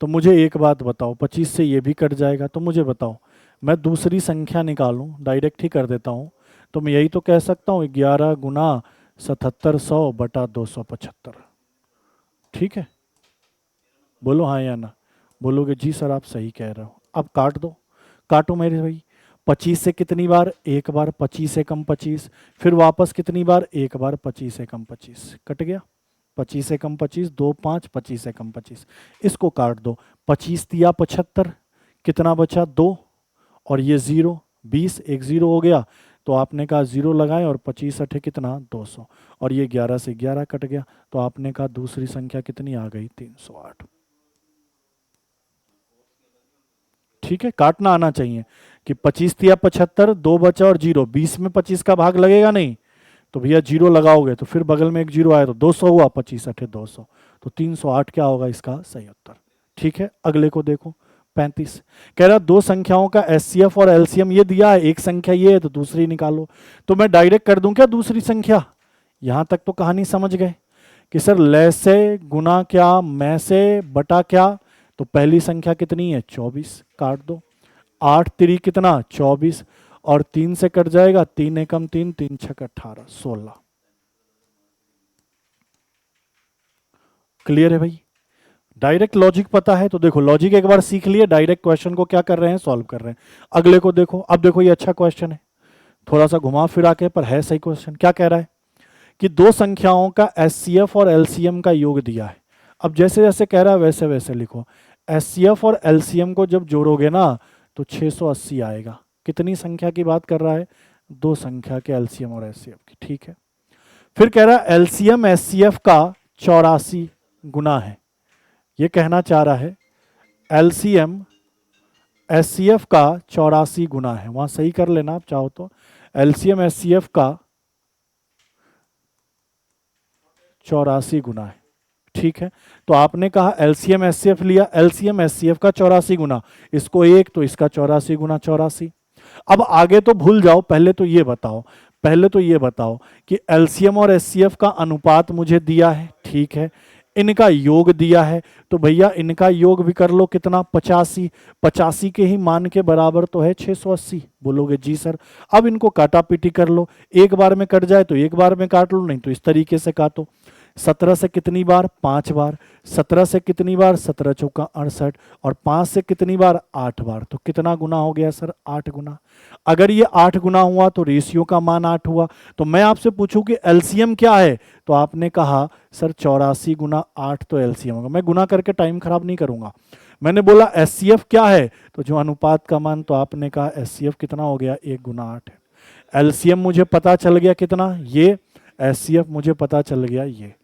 तो मुझे एक बात बताओ, 25 से ये भी कट जाएगा। तो मुझे बताओ मैं दूसरी संख्या निकालूं, डायरेक्ट ही कर देता हूं। तो मैं यही तो कह सकता हूं 11 गुना 7700 बटा 275। ठीक है, बोलो हाँ या ना। बोलोगे जी सर आप सही कह रहे हो। अब काट दो, काटो मेरे भाई। 25 से कितनी बार? एक बार। 25 से कम 25, फिर वापस कितनी बार? एक बार। 25 से कम 25, कट गया। 25 से कम 25, 2 5, 25 से कम 25, इसको काट दो। 25 दिया 75, कितना बचा? 2, और ये 0, 20, एक 0 हो गया। तो आपने कहा 0 लगाएं और 25 अठे कितना? 200, और ये 11 से 11 कट गया। तो आपने कहा दूसरी संख्या कितनी आ गई? 308। ठीक है, काटना आना चाहिए कि 25 दिया 75, 2 बचा और 0, 20 में 25 का भाग लगेगा नहीं, तो भैया 0 लगाओगे तो फिर बगल में एक 0 आया तो 200 हुआ, 25 अठे 200, तो 308 क्या होगा इसका सही उत्तर। ठीक है, अगले को देखो 35। कह रहा दो संख्याओं का एचसीएफ और एलसीएम ये दिया है, एक संख्या ये है तो दूसरी निकालो। तो मैं डायरेक्ट कर दूं क्या दूसरी संख्या? यहां तक तो कहानी समझ गए कि सर ले से गुना क्या, मैं से बटा क्या। तो पहली संख्या कितनी है? 24, काट दो। 8 3 कितना? 24, और 3 से कट जाएगा, 3 एकम 3, 3 छक 18, 16। क्लियर है भाई? डायरेक्ट लॉजिक पता है तो देखो, लॉजिक एक बार सीख लिए, डायरेक्ट क्वेश्चन को क्या कर रहे हैं? सॉल्व कर रहे हैं। अगले को देखो। अब देखो ये अच्छा क्वेश्चन है, थोड़ा सा घुमा फिरा के, पर है सही क्वेश्चन। क्या कह रहा है कि दो संख्याओं का एचसीएफ और एलसीएम का योग दिया है। अब जैसे जैसे कह रहा है वैसे वैसे लिखो। एचसीएफ और एलसीएम को जब जोड़ोगे ना तो 680 आएगा। कितनी संख्या की बात कर रहा है? दो संख्या के एलसीएम और एचसीएफ की। ठीक है, फिर कह रहा है एलसीएम एचसीएफ का 84 गुना है। ये कहना चाह रहा है एलसीएम एचसीएफ का 84 गुना है। वहां सही कर लेना आप चाहो तो, एलसीएम एचसीएफ का 84 गुना है। ठीक है, तो आपने कहा एलसीएम एचसीएफ लिया, एलसीएम एचसीएफ का 84 गुना, इसको 1 तो इसका 84 गुना 84। अब आगे तो भूल जाओ, पहले तो ये बताओ कि एलसीएम और एचसीएफ का अनुपात मुझे दिया है, ठीक है, इनका योग दिया है, तो भैया इनका योग भी कर लो, कितना 85, 85 के ही मान के बराबर तो है 680। बोलोगे जी सर। अब इनको काटा पीटी कर लो, एक बार में कट जाए तो एक बार में काट लो, नहीं तो इस तरीके से काटो। 17 से कितनी बार? 5 बार। 17 से कितनी बार? 17 चौका 68, और 5 से कितनी बार? 8 बार। तो कितना गुना हो गया सर? 8 गुना। अगर ये 8 गुना हुआ तो रेशियो का मान 8 हुआ। तो मैं आपसे पूछूं कि एलसीएम क्या है, तो आपने कहा सर 84 गुना 8 तो एलसीएम होगा। मैं गुना करके टाइम खराब नहीं करूंगा। मैंने बोला एचसीएफ क्या है, तो जो अनुपात का मान, तो आपने कहा एचसीएफ कितना हो गया? 1 गुना 8 है। एलसीएम मुझे पता चल गया कितना, ये, एचसीएफ मुझे पता चल गया ये।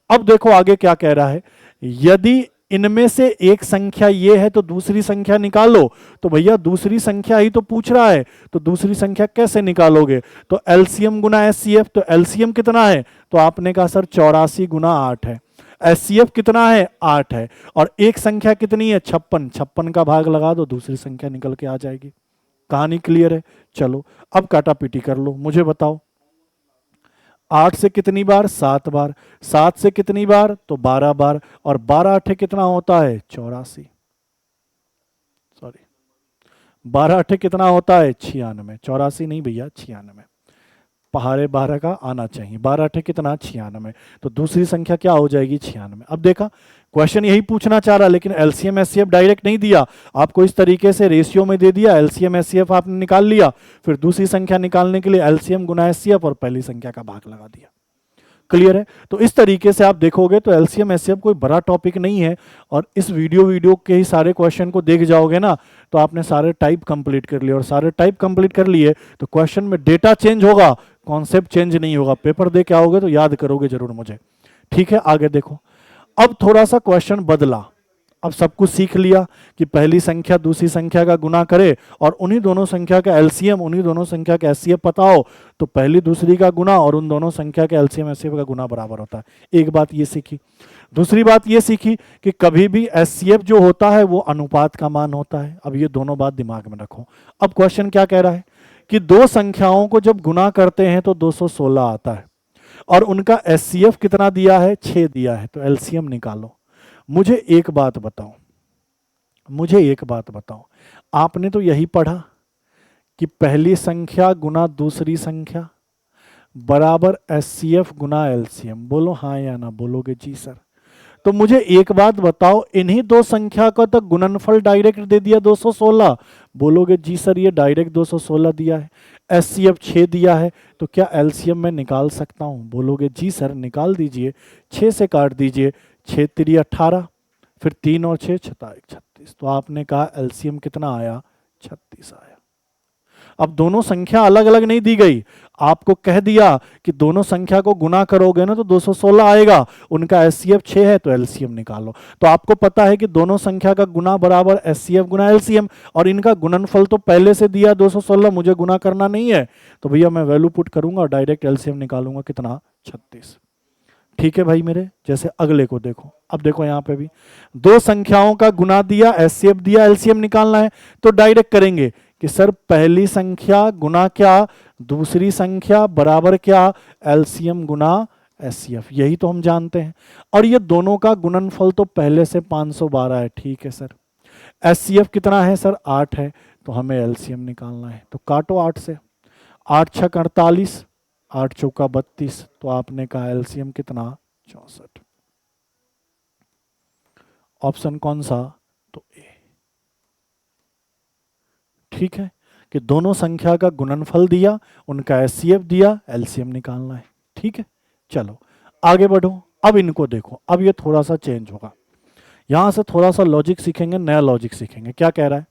अब देखो आगे क्या कह रहा है, यदि इनमें से एक संख्या ये है तो दूसरी संख्या निकालो। तो भैया दूसरी संख्या ही तो पूछ रहा है, तो दूसरी संख्या कैसे निकालोगे? तो एलसीएम गुना एचसीएफ, तो एलसीएम कितना है? तो आपने कहा सर 84 गुना 8 है। एचसीएफ कितना है? 8 है। और एक संख्या कितनी है? 56, 56 का भाग लगा दो, दूसरी संख्या निकल के आ जाएगी। कहानी क्लियर है? चलो अब काटा पीटी कर लो, मुझे बताओ 8 से कितनी बार? 7 बार। 7 से कितनी बार? तो 12 बार। और 12 8 कितना होता है? 84। सॉरी, 12 8 कितना होता है? 96। 84 नहीं भैया, 96। पहाड़े 12 का आना चाहिए। 12 8 कितना? 96। तो दूसरी संख्या क्या हो जाएगी? 96। अब देखा, क्वेश्चन यही पूछना चाह रहा, लेकिन एलसीएम एचसीएफ डायरेक्ट नहीं दिया आपको, इस तरीके से रेशियो में दे दिया। एलसीएम एचसीएफ आपने निकाल लिया, फिर दूसरी संख्या निकालने के लिए एलसीएम गुना एचसीएफ और पहली संख्या का भाग लगा दिया। क्लियर है? तो इस तरीके से आप देखोगे तो एलसीएम एचसीएफ कोई बड़ा टॉपिक नहीं है, और इस वीडियो के ही सारे क्वेश्चन को देख जाओगे ना, तो आपने सारे टाइप कंप्लीट कर लिए, और सारे टाइप कंप्लीट कर लिए तो क्वेश्चन में डेटा चेंज होगा, कॉन्सेप्ट चेंज नहीं होगा। पेपर दे के आओगे तो याद करोगे जरूर मुझे। ठीक है, आगे देखो। अब थोड़ा सा क्वेश्चन बदला। अब सब कुछ सीख लिया कि पहली संख्या दूसरी संख्या का गुना करे, और उन्हीं दोनों संख्या का एलसीएम, उन्हीं दोनों संख्या का एचसीएफ पता हो, तो पहली दूसरी का गुना और उन दोनों संख्या के एलसीएम एचसीएफ का गुना बराबर होता है। एक बात ये सीखी। दूसरी बात ये सीखी कि कभी भी एचसीएफ जो होता है वो अनुपात का मान होता है। अब ये दोनों बात दिमाग में रखो। अब क्वेश्चन क्या कह रहा है कि दो संख्याओं को जब गुना करते हैं तो 216 आता है, और उनका एचसीएफ कितना दिया है? 6 दिया है। तो एलसीएम निकालो। मुझे एक बात बताओ, आपने तो यही पढ़ा कि पहली संख्या गुना दूसरी संख्या बराबर एचसीएफ गुना एलसीएम। बोलो हाँ या ना। बोलोगे जी सर। तो मुझे एक बात बताओ, इन्हीं दो संख्या का तो गुणनफल डायरेक्ट दे दिया 216। बोलोगे जी सर, ये डायरेक्ट 216 दिया है, एचसीएफ 6 दिया है, तो क्या एलसीएम में निकाल सकता हूं? बोलोगे जी सर, निकाल दीजिए। 6 से काट दीजिए, 6 3 18, फिर 3 और 6 36। तो आपने कहा एलसीएम कितना आया? 36 आया। अब दोनों संख्या अलग अलग नहीं दी गई, आपको कह दिया कि दोनों संख्या को गुना करोगे ना तो 216 आएगा, उनका एचसीएफ 6 है तो एलसीएम निकालो। तो आपको पता है कि दोनों संख्या का गुना बराबर एचसीएफ गुना एलसीएम, और इनका गुणनफल तो पहले से दिया 216, मुझे गुना करना नहीं है, तो भैया मैं वैल्यू पुट करूंगा और डायरेक्ट एलसीएम निकालूंगा। कितना? 36। ठीक है भाई मेरे। जैसे अगले को देखो। अब देखो यहां पे भी दो संख्याओं का गुना दिया, एचसीएफ दिया, एलसीएम निकालना है, तो डायरेक्ट करेंगे कि सर पहली संख्या गुना क्या? दूसरी संख्या बराबर क्या? एलसीएम गुना एचसीएफ। यही तो हम जानते हैं। और ये दोनों का गुणनफल तो पहले से 512 है। ठीक है सर। एचसीएफ कितना है सर? 8 है, तो हमें एलसीएम निकालना है। तो काटो 8 से। 8 6 48, 8 चौका 32, तो आपने कहा एलसीएम कितना? 64। ऑप्शन कौन सा? तो ए। ठीक है, कि दोनों संख्या का गुणनफल दिया, उनका एचसीएफ दिया, एलसीएम निकालना है। ठीक है, चलो आगे बढ़ो। अब इनको देखो, अब ये थोड़ा सा चेंज होगा, यहां से थोड़ा सा लॉजिक सीखेंगे, नया लॉजिक सीखेंगे। क्या कह रहा है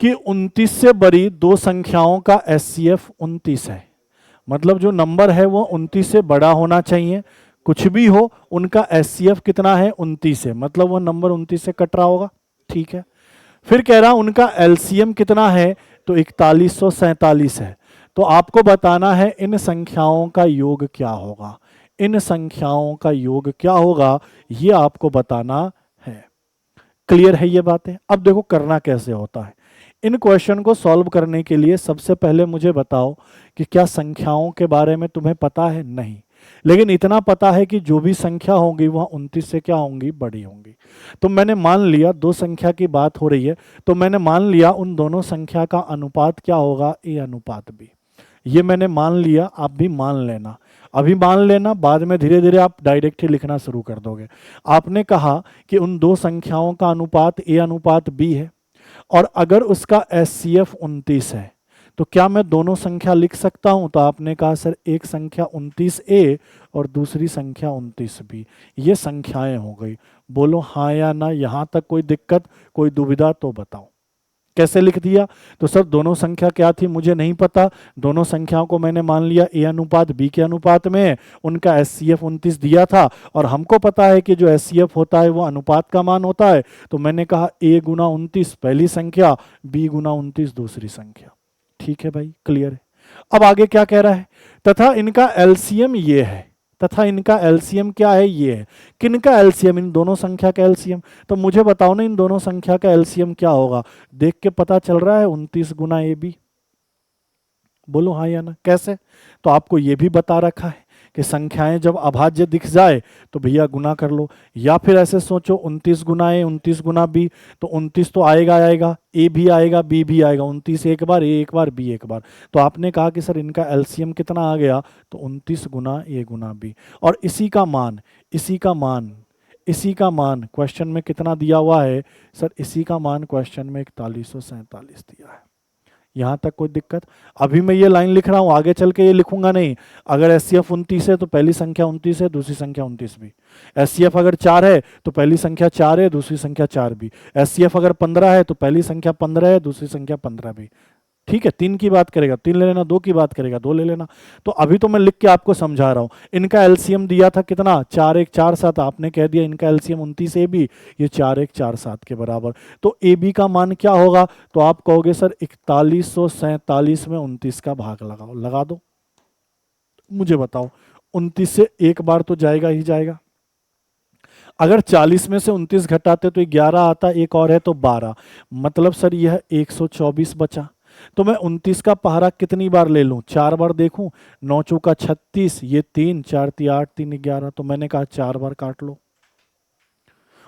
कि 29 से बड़ी दो संख्याओं का एचसीएफ 29 है, मतलब जो नंबर है वो 29 से बड़ा होना चाहिए। कुछ भी हो, उनका एचसीएफ कितना है? 29 है, मतलब वो नंबर 29 से कट रहा होगा। ठीक है, फिर कह रहा उनका एलसीएम कितना है? तो 4147 है। तो आपको बताना है इन संख्याओं का योग क्या होगा। इन संख्याओं का योग क्या होगा ये आपको बताना है। क्लियर है ये बातें? अब देखो करना कैसे होता है। इन क्वेश्चन को सॉल्व करने के लिए सबसे पहले मुझे बताओ कि क्या संख्याओं के बारे में तुम्हें पता है? नहीं, लेकिन इतना पता है कि जो भी संख्या होंगी वह 29 से क्या होंगी? बड़ी होंगी। तो मैंने मान लिया दो संख्या की बात हो रही है, तो मैंने मान लिया उन दोनों संख्या का अनुपात क्या होगा? ए अनुपात बी। ये मैंने मान लिया, आप भी मान लेना। अभी मान लेना, बाद में धीरे धीरे आप डायरेक्ट ही लिखना शुरू कर दोगे। आपने कहा कि उन दो संख्याओं का अनुपात ए अनुपात बी है, और अगर उसका एचसीएफ 29 है तो क्या मैं दोनों संख्या लिख सकता हूं? तो आपने कहा सर एक संख्या 29A और दूसरी संख्या 29B, ये संख्याएं हो गई। बोलो हाँ या ना, यहां तक कोई दिक्कत, कोई दुविधा तो बताओ। कैसे लिख दिया? तो सर दोनों संख्या क्या थी मुझे नहीं पता, दोनों संख्याओं को मैंने मान लिया ए अनुपात बी के अनुपात में, उनका एचसीएफ 29 दिया था, और हमको पता है कि जो एचसीएफ होता है वो अनुपात का मान होता है, तो मैंने कहा ए गुना 29 पहली संख्या, बी गुना 29 दूसरी संख्या। ठीक है भाई, क्लियर है? अब आगे क्या कह रहा है? तथा इनका एलसीएम ये है, तथा इनका एलसीएम क्या है? ये है। किनका एलसीएम? इन दोनों संख्या का एलसीएम। तो मुझे बताओ ना इन दोनों संख्या का एलसीएम क्या होगा? देख के पता चल रहा है 29 गुना ए बी। बोलो हाँ या ना। कैसे? तो आपको ये भी बता रखा है कि संख्याएं जब अभाज्य दिख जाए तो भैया गुना कर लो, या फिर ऐसे सोचो 29 गुना ए 29 गुना बी, तो 29 तो आएगा आएगा, ए भी आएगा बी भी आएगा, 29 एक बार, ए एक बार, बी एक बार। तो आपने कहा कि सर इनका एलसीएम कितना आ गया? तो 29 गुना ए गुना बी, और इसी का मान, इसी का मान, इसी का मान क्वेश्चन में कितना दिया हुआ है? सर इसी का मान क्वेश्चन में 4147 दिया है। यहां तक कोई दिक्कत? अभी मैं ये लाइन लिख रहा हूं, आगे चल के ये लिखूंगा नहीं। अगर एचसीएफ 29 है तो पहली संख्या 29 है, दूसरी संख्या 29 भी। एचसीएफ अगर 4 है तो पहली संख्या 4 है, दूसरी संख्या 4 भी। एचसीएफ अगर 15 है तो पहली संख्या 15 है, दूसरी संख्या 15 भी। ठीक है, 3 की बात करेगा 3 ले लेना, 2 की बात करेगा 2 ले लेना। तो अभी तो मैं लिख के आपको समझा रहा हूं। इनका एलसीएम दिया था कितना? 4 1 4 7। आपने कह दिया इनका एलसीएम 29 ए बी, ये 4 1 4 7 के बराबर। तो ए बी का मान क्या होगा? तो आप कहोगे सर 4147 में 29 का भाग लगाओ। लगा दो, मुझे बताओ 29 से एक बार तो जाएगा ही जाएगा। अगर 40 में से 29 घटाते तो 11 आता, एक और है तो 12, मतलब सर यह 124 बचा। तो मैं 29 का पहाड़ा कितनी बार ले लूं? 4 बार देखूं। 9 चौका 36, ये 3, 4 3 8 3 11, तो मैंने कहा 4 बार काट लो।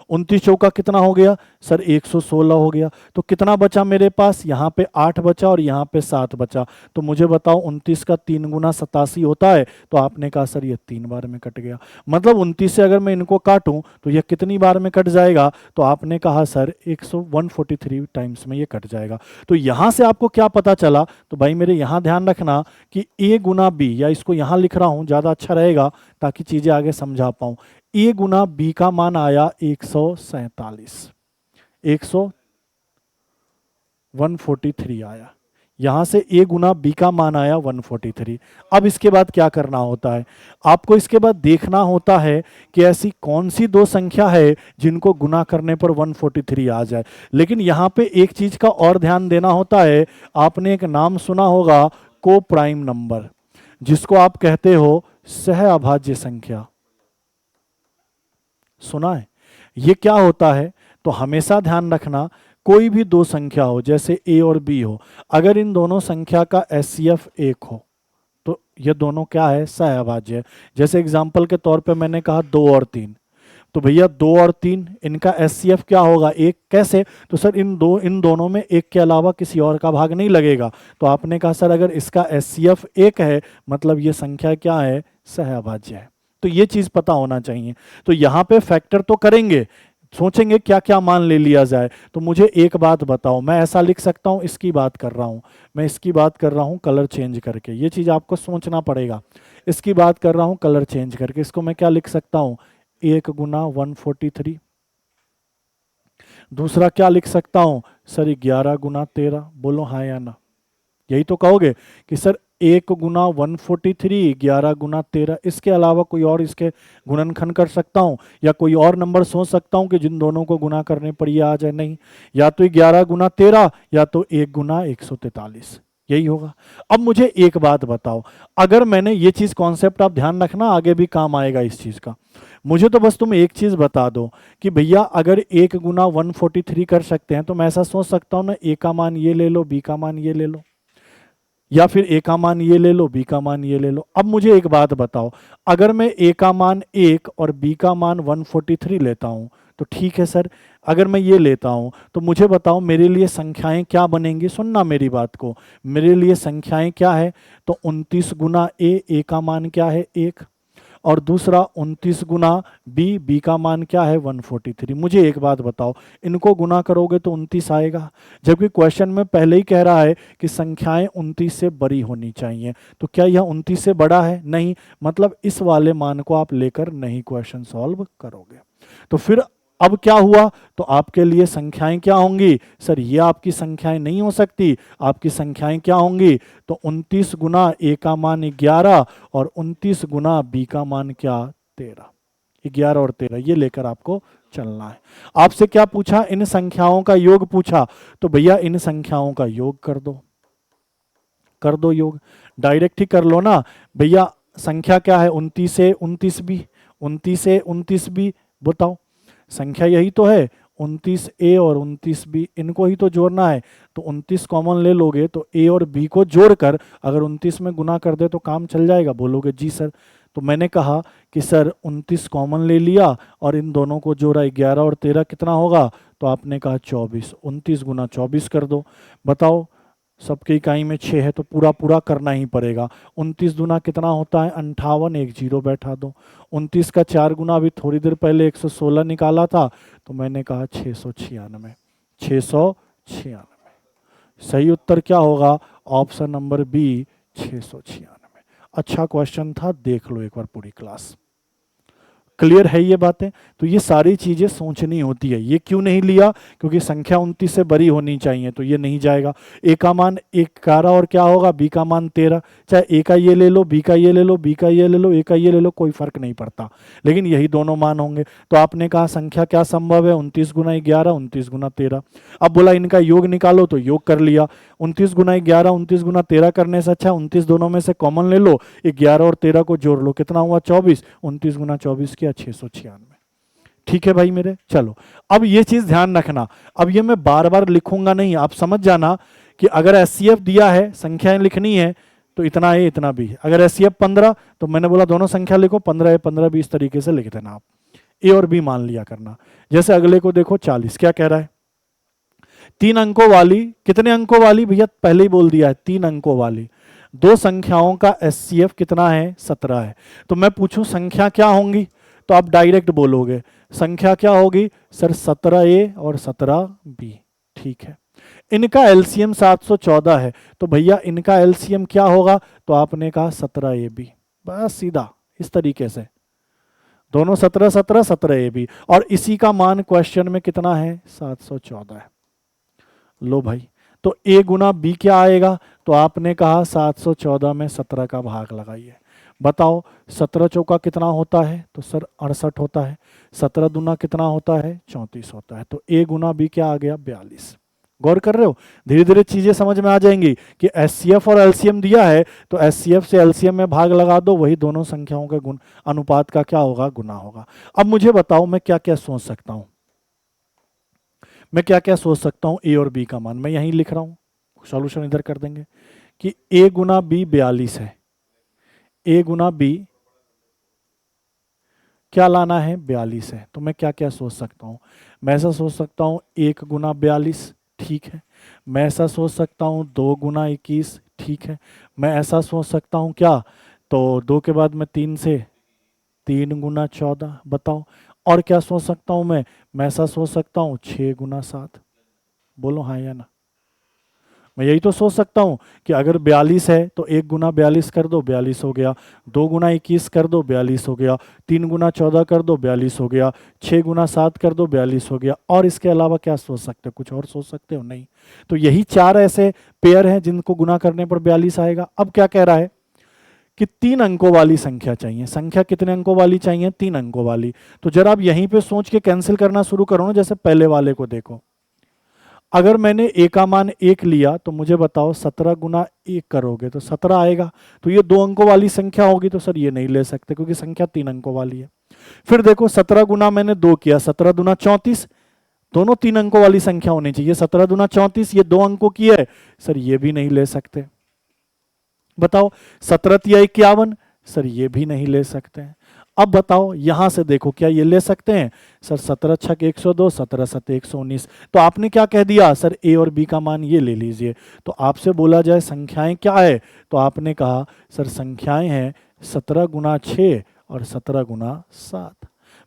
29 चौका कितना हो गया? सर 116 हो गया। तो कितना बचा मेरे पास? यहाँ पे 8 बचा और यहाँ पे 7 बचा। तो मुझे बताओ 29 का 3 गुना 87 होता है। तो आपने कहा सर ये 3 बार में कट गया। मतलब 29 से अगर मैं इनको काटूं तो ये कितनी बार में कट जाएगा? तो आपने कहा सर 143 टाइम्स में ये कट जाएगा। तो यहाँ से आपको क्या पता चला? तो भाई मेरे यहाँ ध्यान रखना कि ए गुना बी, या इसको यहाँ लिख रहा हूँ ज़्यादा अच्छा रहेगा ताकि चीज़ें आगे समझा पाऊँ। ए गुना बी का मान आया 147, 143 आया। यहां से ए गुना बी का मान आया 143। अब इसके बाद क्या करना होता है? आपको इसके बाद देखना होता है कि ऐसी कौन सी दो संख्या है जिनको गुना करने पर 143 आ जाए। लेकिन यहां पे एक चीज का और ध्यान देना होता है। आपने एक नाम सुना होगा, को प्राइम नंबर, जिसको आप कहते हो सह अभाज्य संख्या। सुना है? ये क्या होता है? तो हमेशा ध्यान रखना, कोई भी दो संख्या हो, जैसे ए और बी हो, अगर इन दोनों संख्या का एचसीएफ 1 हो तो ये दोनों क्या है? सहअभाज्य है। जैसे एग्जांपल के तौर पे मैंने कहा 2 और 3, तो भैया 2 और 3 इनका एचसीएफ क्या होगा? 1। कैसे? तो सर इन दोनों में एक के अलावा किसी और का भाग नहीं लगेगा। तो आपने कहा सर अगर इसका एचसीएफ 1 है मतलब ये संख्या क्या है? सहअभाज्य है। तो ये चीज पता होना चाहिए। तो यहां पे फैक्टर तो करेंगे, सोचेंगे क्या क्या मान ले लिया जाए। तो मुझे एक बात बताओ, मैं ऐसा लिख सकता हूं, इसकी बात कर रहा हूं, मैं इसकी बात कर रहा हूं कलर चेंज करके, ये चीज आपको सोचना पड़ेगा। इसकी बात कर रहा हूं कलर चेंज करके, इसको मैं क्या लिख सकता हूं? 1 गुना 143। दूसरा क्या लिख सकता हूं? सर 11 गुना 13। बोलो हाँ या ना। यही तो कहोगे कि सर 1 गुना 143, 11 गुना 13, इसके अलावा कोई और इसके गुणनखंड कर सकता हूं, या कोई और नंबर सोच सकता हूं कि जिन दोनों को गुना करने पर ये आ जाए? नहीं, या तो 11 गुना 13 या तो 1 गुना 143। यही होगा। अब मुझे एक बात बताओ, अगर मैंने ये चीज कॉन्सेप्ट आप ध्यान रखना, आगे भी काम आएगा इस चीज का। मुझे तो बस तुम एक चीज बता दो कि भैया अगर 1 गुना 143 कर सकते हैं तो मैं ऐसा सोच सकता हूं ना, ए का मान ये ले लो, बी का मान ये ले लो, या फिर ए का मान ये ले लो, बी का मान ये ले लो। अब मुझे एक बात बताओ, अगर मैं ए का मान 1 और बी का मान 143 लेता हूं तो ठीक है सर, अगर मैं ये लेता हूं तो मुझे बताओ मेरे लिए संख्याएं क्या बनेंगी। सुनना मेरी बात को, मेरे लिए संख्याएं क्या है, तो 29 गुना ए का मान क्या है 1, और दूसरा 29 गुना बी का मान क्या है 143। मुझे एक बात बताओ, इनको गुना करोगे तो 29 आएगा, जबकि क्वेश्चन में पहले ही कह रहा है कि संख्याएं 29 से बड़ी होनी चाहिए। तो क्या यह 29 से बड़ा है? नहीं, मतलब इस वाले मान को आप लेकर नहीं क्वेश्चन सॉल्व करोगे। तो फिर अब क्या हुआ, तो आपके लिए संख्याएं क्या होंगी सर, ये आपकी संख्याएं नहीं हो सकती, आपकी संख्याएं क्या होंगी, तो 29 गुना ए का मान 11 और 29 गुना बी का मान क्या 13, 11 और 13 ये लेकर आपको चलना है। आपसे क्या पूछा, इन संख्याओं का योग पूछा, तो भैया इन संख्याओं का योग कर दो योग, डायरेक्ट ही कर लो ना भैया। संख्या क्या है 29 से 29 बी, 29 से 29 बी, बताओ संख्या यही तो है 29 ए और 29 बी, इनको ही तो जोड़ना है। तो 29 कॉमन ले लोगे तो ए और बी को जोड़कर अगर 29 में गुना कर दे तो काम चल जाएगा। बोलोगे जी सर, तो मैंने कहा कि सर 29 कॉमन ले लिया और इन दोनों को जोड़ा, 11 और 13 कितना होगा, तो आपने कहा 24, 29 गुना 24 कर दो। बताओ सबके इकाई में 6 है तो पूरा पूरा करना ही पड़ेगा। 29 गुना कितना होता है 58, एक जीरो बैठा दो। 29 का 4 गुना अभी थोड़ी देर पहले 116 निकाला था, तो मैंने कहा 696, 696। सही उत्तर क्या होगा, ऑप्शन नंबर बी 696। अच्छा क्वेश्चन था, देख लो एक बार पूरी क्लास। क्लियर है ये बातें? तो ये सारी चीजें सोचनी होती है। ये क्यों नहीं लिया, क्योंकि संख्या 29 से बड़ी होनी चाहिए, तो ये नहीं जाएगा। ए का मान 11 और क्या होगा बी का मान 13, चाहे ए का ये ले लो, बी का ये ले लो, बी का ये ले लो, ए का ये ले लो, कोई फर्क नहीं पड़ता, लेकिन यही दोनों मान होंगे। तो आपने कहा संख्या क्या संभव है, 29 गुना 11, 29 गुना 13। अब बोला इनका योग निकालो, तो योग कर लिया। 29 गुना 11, 29 गुना 13 करने से अच्छा 29 दोनों में से कॉमन ले लो, 11 और 13 को जोड़ लो, कितना हुआ 24, 29 गुना 24 किया 696। ठीक है भाई मेरे, चलो अब ये चीज ध्यान रखना। अब ये मैं बार बार लिखूंगा नहीं, आप समझ जाना कि अगर एचसीएफ दिया है, संख्याएं लिखनी है तो इतना ए इतना बी। अगर एचसीएफ 15, तो मैंने बोला दोनों संख्या लिखो, 15 ए 15 बी, इस तरीके से लिख देना आप, ए और बी मान लिया करना। जैसे अगले को देखो 40, क्या कह रहा है 3 अंकों वाली, कितने अंकों वाली भैया पहले ही बोल दिया है 3 अंकों वाली दो संख्याओं का एचसीएफ कितना है 17 है। तो मैं पूछूं संख्या क्या होंगी, तो आप डायरेक्ट बोलोगे संख्या क्या होगी सर 17A और 17B। ठीक है, इनका एलसीएम 714 है, तो भैया इनका एलसीएम क्या होगा, तो आपने कहा 17AB। बस सीधा इस तरीके से दोनों 17 17 17AB, और इसी का मान क्वेश्चन में कितना है 714 है। लो भाई, तो A गुना B क्या आएगा, तो आपने कहा 714 में 17 का भाग लगाइए। बताओ 17 चौका कितना होता है, तो सर 68 होता है। 17 दूना कितना होता है 34 होता है। तो A गुना B क्या आ गया 42। गौर कर रहे हो, धीरे धीरे चीजें समझ में आ जाएंगी कि एचसीएफ और एलसीएम दिया है तो एचसीएफ से एलसीएम में भाग लगा दो, वही दोनों संख्याओं के गुण अनुपात का क्या होगा गुना होगा। अब मुझे बताओ मैं क्या क्या सोच सकता हूं, मैं क्या क्या सोच सकता हूं ए और बी का मान मैं यहीं लिख रहा हूं, सॉल्यूशन इधर कर देंगे कि ए गुना बी 42 है, ए गुना बी क्या लाना है 42 है। तो मैं क्या क्या सोच सकता हूं, मैं ऐसा सोच सकता हूं 1 गुना 42, ठीक है। मैं ऐसा सोच सकता हूं 2 गुना 21, ठीक है। मैं ऐसा सोच सकता हूं क्या, तो 2 के बाद में 3 से 3 गुना 14। बताओ और क्या सोच सकता हूं मैं ऐसा सोच सकता हूं 6 गुना 7। बोलो हाँ या ना, मैं यही तो सोच सकता हूं कि अगर 42 है तो 1 गुना 42 कर दो 42 हो गया, 2 गुना 21 कर दो 42 हो गया, 3 गुना 14 कर दो 42 हो गया, 6 गुना 7 कर दो 42 हो गया। और इसके अलावा क्या सोच सकते हो, कुछ और सोच सकते हो नहीं। तो यही 4 ऐसे पेयर हैं जिनको गुना करने पर 42 आएगा। अब क्या कह रहा है कि 3 अंकों वाली संख्या चाहिए। संख्या कितने अंकों वाली चाहिए 3 अंकों वाली। तो जरा आप यहीं पे सोच के कैंसिल करना शुरू करो ना, जैसे पहले वाले को देखो। अगर मैंने ए का मान 1 लिया तो मुझे बताओ 17 गुना 1 करोगे तो 17 आएगा। तो ये 2 अंकों वाली संख्या होगी तो सर ये नहीं ले सकते क्योंकि संख्या 3 अंकों वाली है। फिर देखो 17 गुना मैंने 2 किया, 17 दुना 34, दोनों 3 अंकों वाली संख्या होनी चाहिए। 17 दुना 34 ये 2 अंकों की है, सर ये भी नहीं ले सकते। बताओ 17 तिया 51, सर ये भी नहीं ले सकते हैं। अब बताओ यहां से देखो क्या ये ले सकते हैं? सर 17 छक 102, 17 सत 119। तो आपने क्या कह दिया? सर ए और बी का मान ये ले लीजिए। तो आपसे बोला जाए संख्याएं क्या है, तो आपने कहा सर संख्याएं हैं 17 गुना 6 और 17 गुना 7।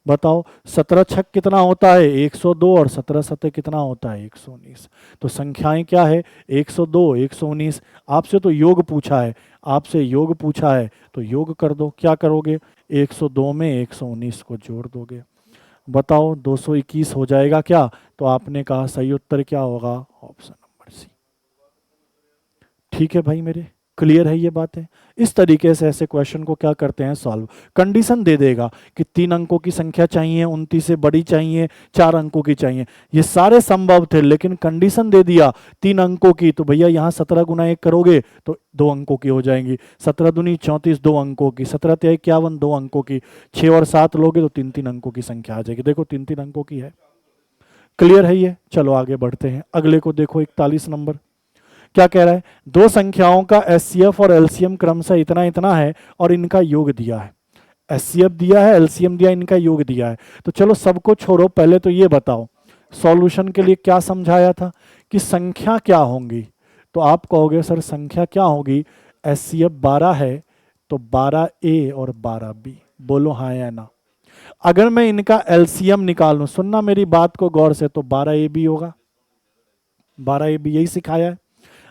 बताओ 17 छक कितना होता है? 102 और 17 सत्ते कितना होता है? 119। तो संख्याएं क्या है? 102, 119। आपसे तो योग पूछा है, आपसे योग पूछा है तो योग कर दो। क्या करोगे? 102 में 119 को जोड़ दोगे। बताओ 221 हो जाएगा क्या? तो आपने कहा सही उत्तर क्या होगा? Option number C. ठीक है भाई मेरे, क्लियर है ये बातें? इस तरीके से ऐसे क्वेश्चन को क्या करते हैं? सॉल्व। कंडीशन दे देगा कि 3 अंकों की संख्या चाहिए, 29 से बड़ी चाहिए, 4 अंकों की चाहिए। ये सारे संभव थे लेकिन कंडीशन दे दिया 3 अंकों की, तो भैया यहाँ 17 गुना 1 करोगे तो 2 अंकों की हो जाएंगी। 17 दूनी 34 2 अंकों की, 17 तिया 51 2 अंकों की, 6 और 7 लोगे तो 3-3 अंकों की संख्या आ जाएगी। देखो 3-3 अंकों की है। क्लियर है ये? चलो आगे बढ़ते हैं, अगले को देखो 41 नंबर। क्या कह रहा है? दो संख्याओं का एचसीएफ और एलसीएम क्रमशः इतना इतना है और इनका योग दिया है। एचसीएफ दिया है, एलसीएम दिया है, इनका योग दिया है। तो चलो सबको छोड़ो, पहले तो ये बताओ सॉल्यूशन के लिए क्या समझाया था कि संख्या क्या होंगी। तो आप कहोगे सर संख्या क्या होगी? एचसीएफ 12 है तो 12A और 12B। बोलो हाँ या ना। अगर मैं इनका एलसीएम निकालूं, सुनना मेरी बात को गौर से, तो 12AB होगा। 12AB यही सिखाया है।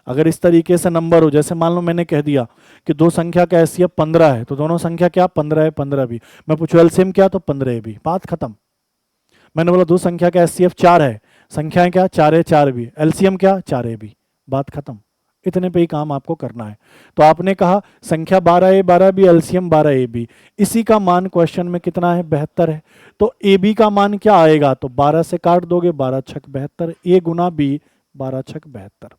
अगर इस तरीके से नंबर हो, जैसे मान लो मैंने कह दिया कि दो संख्या का एचसीएफ 15 है तो दोनों संख्या क्या? 15 है, 15B। मैं पूछूं एलसीएम क्या? तो 15AB। बात खत्म। मैंने बोला दो संख्या का एचसीएफ 4 है, संख्याएं क्या? 4 है, 4B। एलसीएम क्या? 4AB। बात खत्म। इतने पे ही काम आपको करना है। तो आपने कहा संख्या 12A 12B, एलसीएम 12AB। इसी का मान क्वेश्चन में कितना है? 72 है। तो AB का मान क्या आएगा? तो 12 से काट दोगे, 12 छक 72। A गुना B 12 छक 72।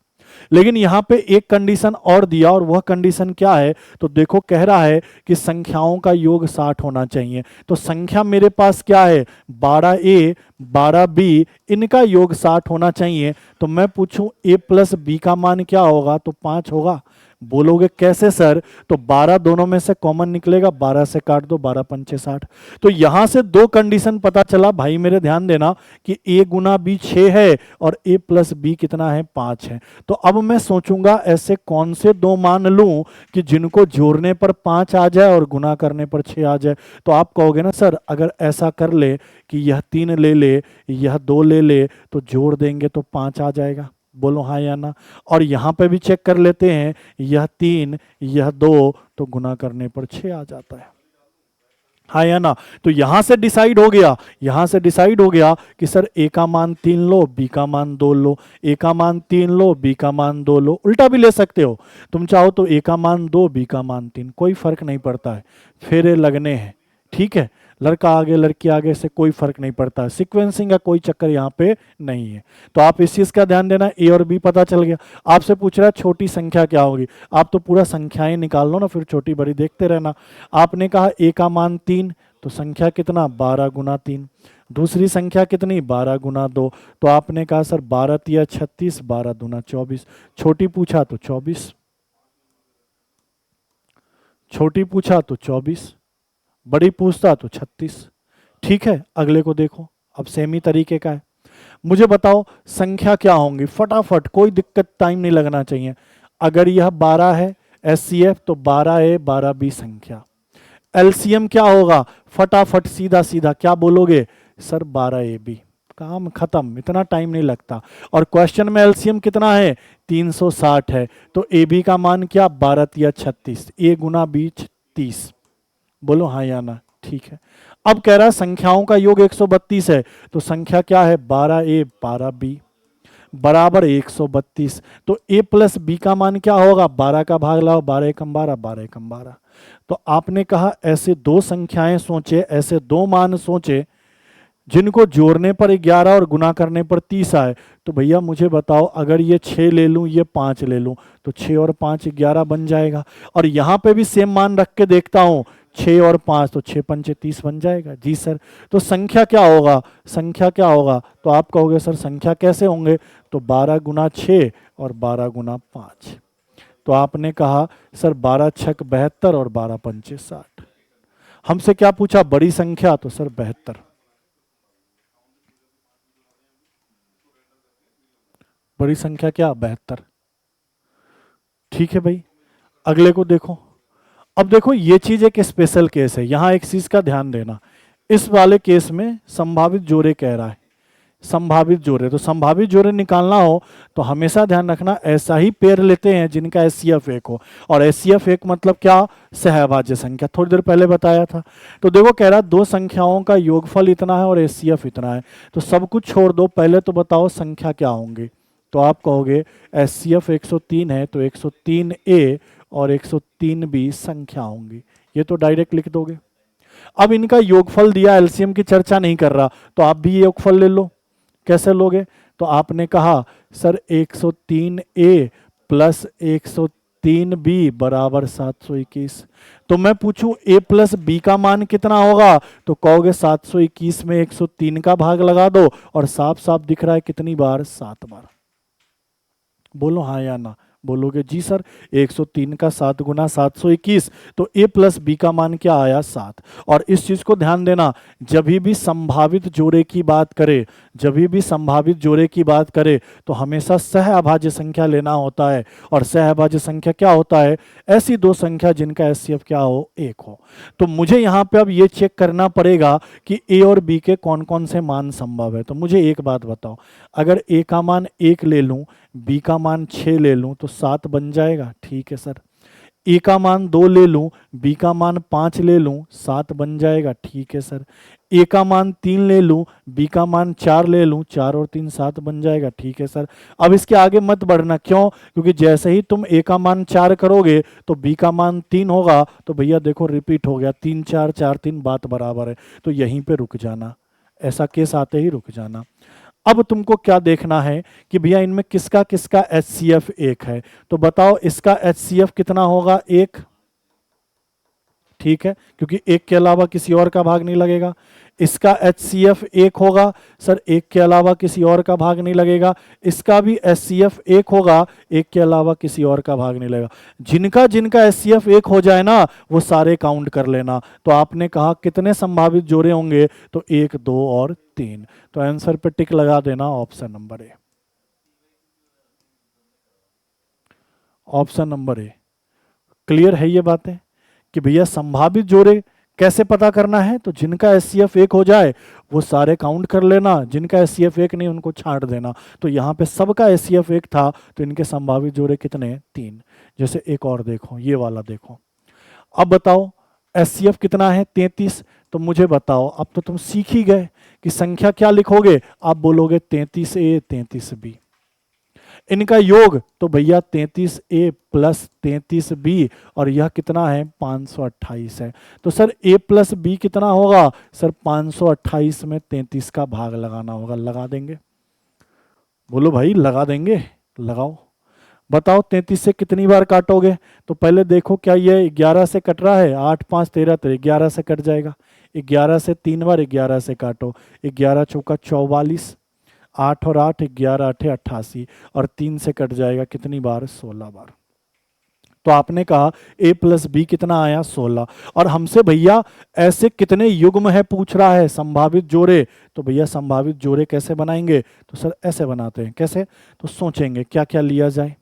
लेकिन यहां पे एक कंडीशन और दिया, और वह कंडीशन क्या है? तो देखो कह रहा है कि संख्याओं का योग 60 होना चाहिए। तो संख्या मेरे पास क्या है? 12A 12B, इनका योग 60 होना चाहिए। तो मैं पूछूं A प्लस B का मान क्या होगा? तो 5 होगा। बोलोगे कैसे सर? तो 12 दोनों में से कॉमन निकलेगा, 12 से काट दो, 12 पंचे 60। तो यहां से दो कंडीशन पता चला भाई मेरे, ध्यान देना कि A गुना B 6 है और A प्लस B कितना है? 5 है। तो अब मैं सोचूंगा ऐसे कौन से दो मान लूं कि जिनको जोड़ने पर 5 आ जाए और गुना करने पर 6 आ जाए। तो आप कहोगे ना सर अगर ऐसा कर ले कि यह 3 ले ले, यह 2 ले ले, तो जोड़ देंगे तो 5 आ जाएगा। बोलो हाँ या ना। और यहां पे भी चेक कर लेते हैं, यह 3 यह 2, तो गुना करने पर 6 आ जाता है। हाँ या ना। तो यहां से डिसाइड हो गया, यहां से डिसाइड हो गया कि सर ए का मान 3 लो, बी का मान 2 लो। ए का मान 3 लो, बी का मान 2 लो। उल्टा भी ले सकते हो, तुम चाहो तो ए का मान 2, बी का मान 3, कोई फर्क नहीं पड़ता है। फेरे लगने हैं, ठीक है। लड़का आगे लड़की आगे से कोई फर्क नहीं पड़ता है। सीक्वेंसिंग का कोई चक्कर यहाँ पे नहीं है। तो आप इस चीज का ध्यान देना। ए और बी पता चल गया। आपसे पूछ रहा है छोटी संख्या क्या होगी। आप तो पूरा संख्याएं निकाल लो ना, फिर छोटी बड़ी देखते रहना। आपने कहा ए का मान 3, तो संख्या कितना? 12 गुना 3। दूसरी संख्या कितनी? 12 गुना 2। तो आपने कहा सर 12 तिया 36, 12 दूना 24। छोटी पूछा तो 24, छोटी पूछा तो 24, बड़ी पूछता तो 36। ठीक है, अगले को देखो। अब सेम ही तरीके का है। मुझे बताओ संख्या क्या होंगी? फटाफट, कोई दिक्कत, टाइम नहीं लगना चाहिए। अगर यह 12 है एचसीएफ, तो 12A 12B संख्या। एलसीएम क्या होगा? फटाफट सीधा सीधा क्या बोलोगे? Sir 12AB। काम खत्म, इतना टाइम नहीं लगता। और क्वेश्चन में एलसीएम कितना है? 360 है। तो AB का मान क्या? 12 तिया 36, A गुना B 30। बोलो हाँ या ना। ठीक है। अब कह रहा है संख्याओं का योग 132 है। तो संख्या क्या है? 12A 12B बराबर 132। तो A प्लस B का मान क्या होगा? 12 का भाग लाओ, 12 एकम 12, 12 एकम 12। तो आपने कहा ऐसे दो संख्याएं सोचे, ऐसे दो मान सोचे जिनको जोड़ने पर 11 और गुना करने पर 30 आए, तो भैया मुझे बताओ, अगर ये 6 ले लूँ, ये 5 ले लूँ, तो 6 और 5 11 बन जाएगा। और यहाँ पे भी सेम मान रख के देखता हूँ, 6 और 5, तो 6 पंचे 30 बन जाएगा। जी सर, तो संख्या क्या होगा, संख्या क्या होगा? तो आप कहोगे सर संख्या कैसे होंगे? तो 12 गुना 6 और 12 गुना 5। तो आपने कहा सर 12 छक 72 और 12 पंचे 60। हमसे क्या पूछा, बड़ी संख्या, तो सर 72। बड़ी संख्या क्या, 72। ठीक है भाई, अगले को देखो। अब देखो ये चीज एक स्पेशल केस है, यहां एक चीज का ध्यान देना। इस वाले केस में संभावित जोड़े कह रहा है, संभावित जोड़े। तो संभावित जोड़े निकालना हो तो हमेशा ध्यान रखना ऐसा ही पेयर लेते हैं जिनका एचसीएफ 1 हो। और एचसीएफ 1 मतलब क्या, सहअभाज्य संख्या, थोड़ी देर पहले बताया था। तो देखो कह रहा दो संख्याओं का योगफल इतना है और एचसीएफ इतना है, तो सब कुछ छोड़ दो, पहले तो बताओ संख्या क्या होंगी। तो आप कहोगे एचसीएफ 103 है, तो 103A और 103B संख्या होंगी। ये तो डायरेक्ट लिख दोगे। अब इनका योगफल दिया, एलसीएम की चर्चा नहीं कर रहा, तो आप भी योगफल ले लो। कैसे लोगे? तो आपने कहा सर 103A प्लस 103B बराबर 721। तो मैं पूछूं A प्लस B का मान कितना होगा? तो कहोगे 721 में 103 का भाग लगा दो, और साफ साफ दिख रहा है कितनी बार, 7 बार। बोलो हाँ या ना। बोलोगे जी सर 103 का 7 गुना 721, तो A प्लस बी का मान क्या आया, 7। और इस चीज को ध्यान देना, जब भी संभावित जोड़े की बात करे, जब भी संभावित जोड़े की बात करे, तो हमेशा सहअभाज्य संख्या लेना होता है। और सहअभाज्य संख्या क्या होता है, ऐसी दो संख्या जिनका एचसीएफ क्या हो, 1 हो। तो मुझे यहाँ पे अब ये चेक करना पड़ेगा कि ए और बी के कौन कौन से मान संभव है। तो मुझे एक बात बताओ, अगर ए का मान 1 ले लूं, बी का मान 6 ले लूं, तो 7 बन जाएगा। ठीक है सर। ए का मान 2 ले लूं, बी का मान 5 ले लूं, 7 बन जाएगा। ठीक है सर। ए का मान 3 ले लूं, बी का मान 4 ले लूं, 4 और 3 7 बन जाएगा। ठीक है सर। अब इसके आगे मत बढ़ना, क्यों? क्योंकि जैसे ही तुम ए का मान 4 करोगे तो बी का मान 3 होगा, तो भैया देखो रिपीट हो गया, 3 4 4 3, बात बराबर है। तो यहीं पे रुक जाना, ऐसा केस आते ही रुक जाना। अब तुमको क्या देखना है कि भैया इनमें किसका किसका एचसीएफ 1 है। तो बताओ इसका एचसीएफ कितना होगा, 1। ठीक है, क्योंकि 1 के अलावा किसी और का भाग नहीं लगेगा। इसका एचसीएफ 1 होगा, सर 1 के अलावा किसी और का भाग नहीं लगेगा। इसका भी एचसीएफ 1 होगा, 1 के अलावा किसी और का भाग नहीं लगेगा। जिनका जिनका एचसीएफ 1 हो जाए ना, वो सारे काउंट कर लेना। तो आपने कहा कितने संभावित जोड़े होंगे, तो 1 2 और 3। तो आंसर पे टिक लगा देना, option number A. Option number A. Clear है ये बातें कि भैया संभावित जोड़े कैसे पता करना है? तो जिनका एचसीएफ 1 हो जाए वो सारे काउंट कर लेना, जिनका एचसीएफ 1 नहीं उनको छांट देना। तो यहाँ पे सबका एचसीएफ 1 था, तो इनके संभावित जोड़े कितने, 3। जैसे एक और देखो, ये वाला देखो। अब बताओ एचसीएफ कितना है, 33। तो मुझे बताओ, अब तो तुम सीख ही गए कि संख्या क्या लिखोगे, आप बोलोगे 33A 33B। इनका योग तो भैया 33A प्लस 33B, और यह कितना है, 528 है। तो सर A प्लस बी कितना होगा, सर 528 में 33 का भाग लगाना होगा। लगा देंगे? बोलो भाई लगा देंगे, लगाओ। बताओ 33 से कितनी बार काटोगे? तो पहले देखो क्या ये 11 से कट रहा है, 8 5 13, तो 11 से कट जाएगा। 11 से 3 बार 11 से काटो, 11 चौका 44, 8 और 8 11 8 88, और 3 से कट जाएगा कितनी बार, 16 बार। तो आपने कहा A प्लस बी कितना आया, 16। और हमसे भैया ऐसे कितने युग्म है पूछ रहा है, संभावित जोड़े। तो भैया संभावित जोड़े कैसे बनाएंगे? तो सर ऐसे बनाते हैं। कैसे? तो सोचेंगे क्या क्या लिया जाए,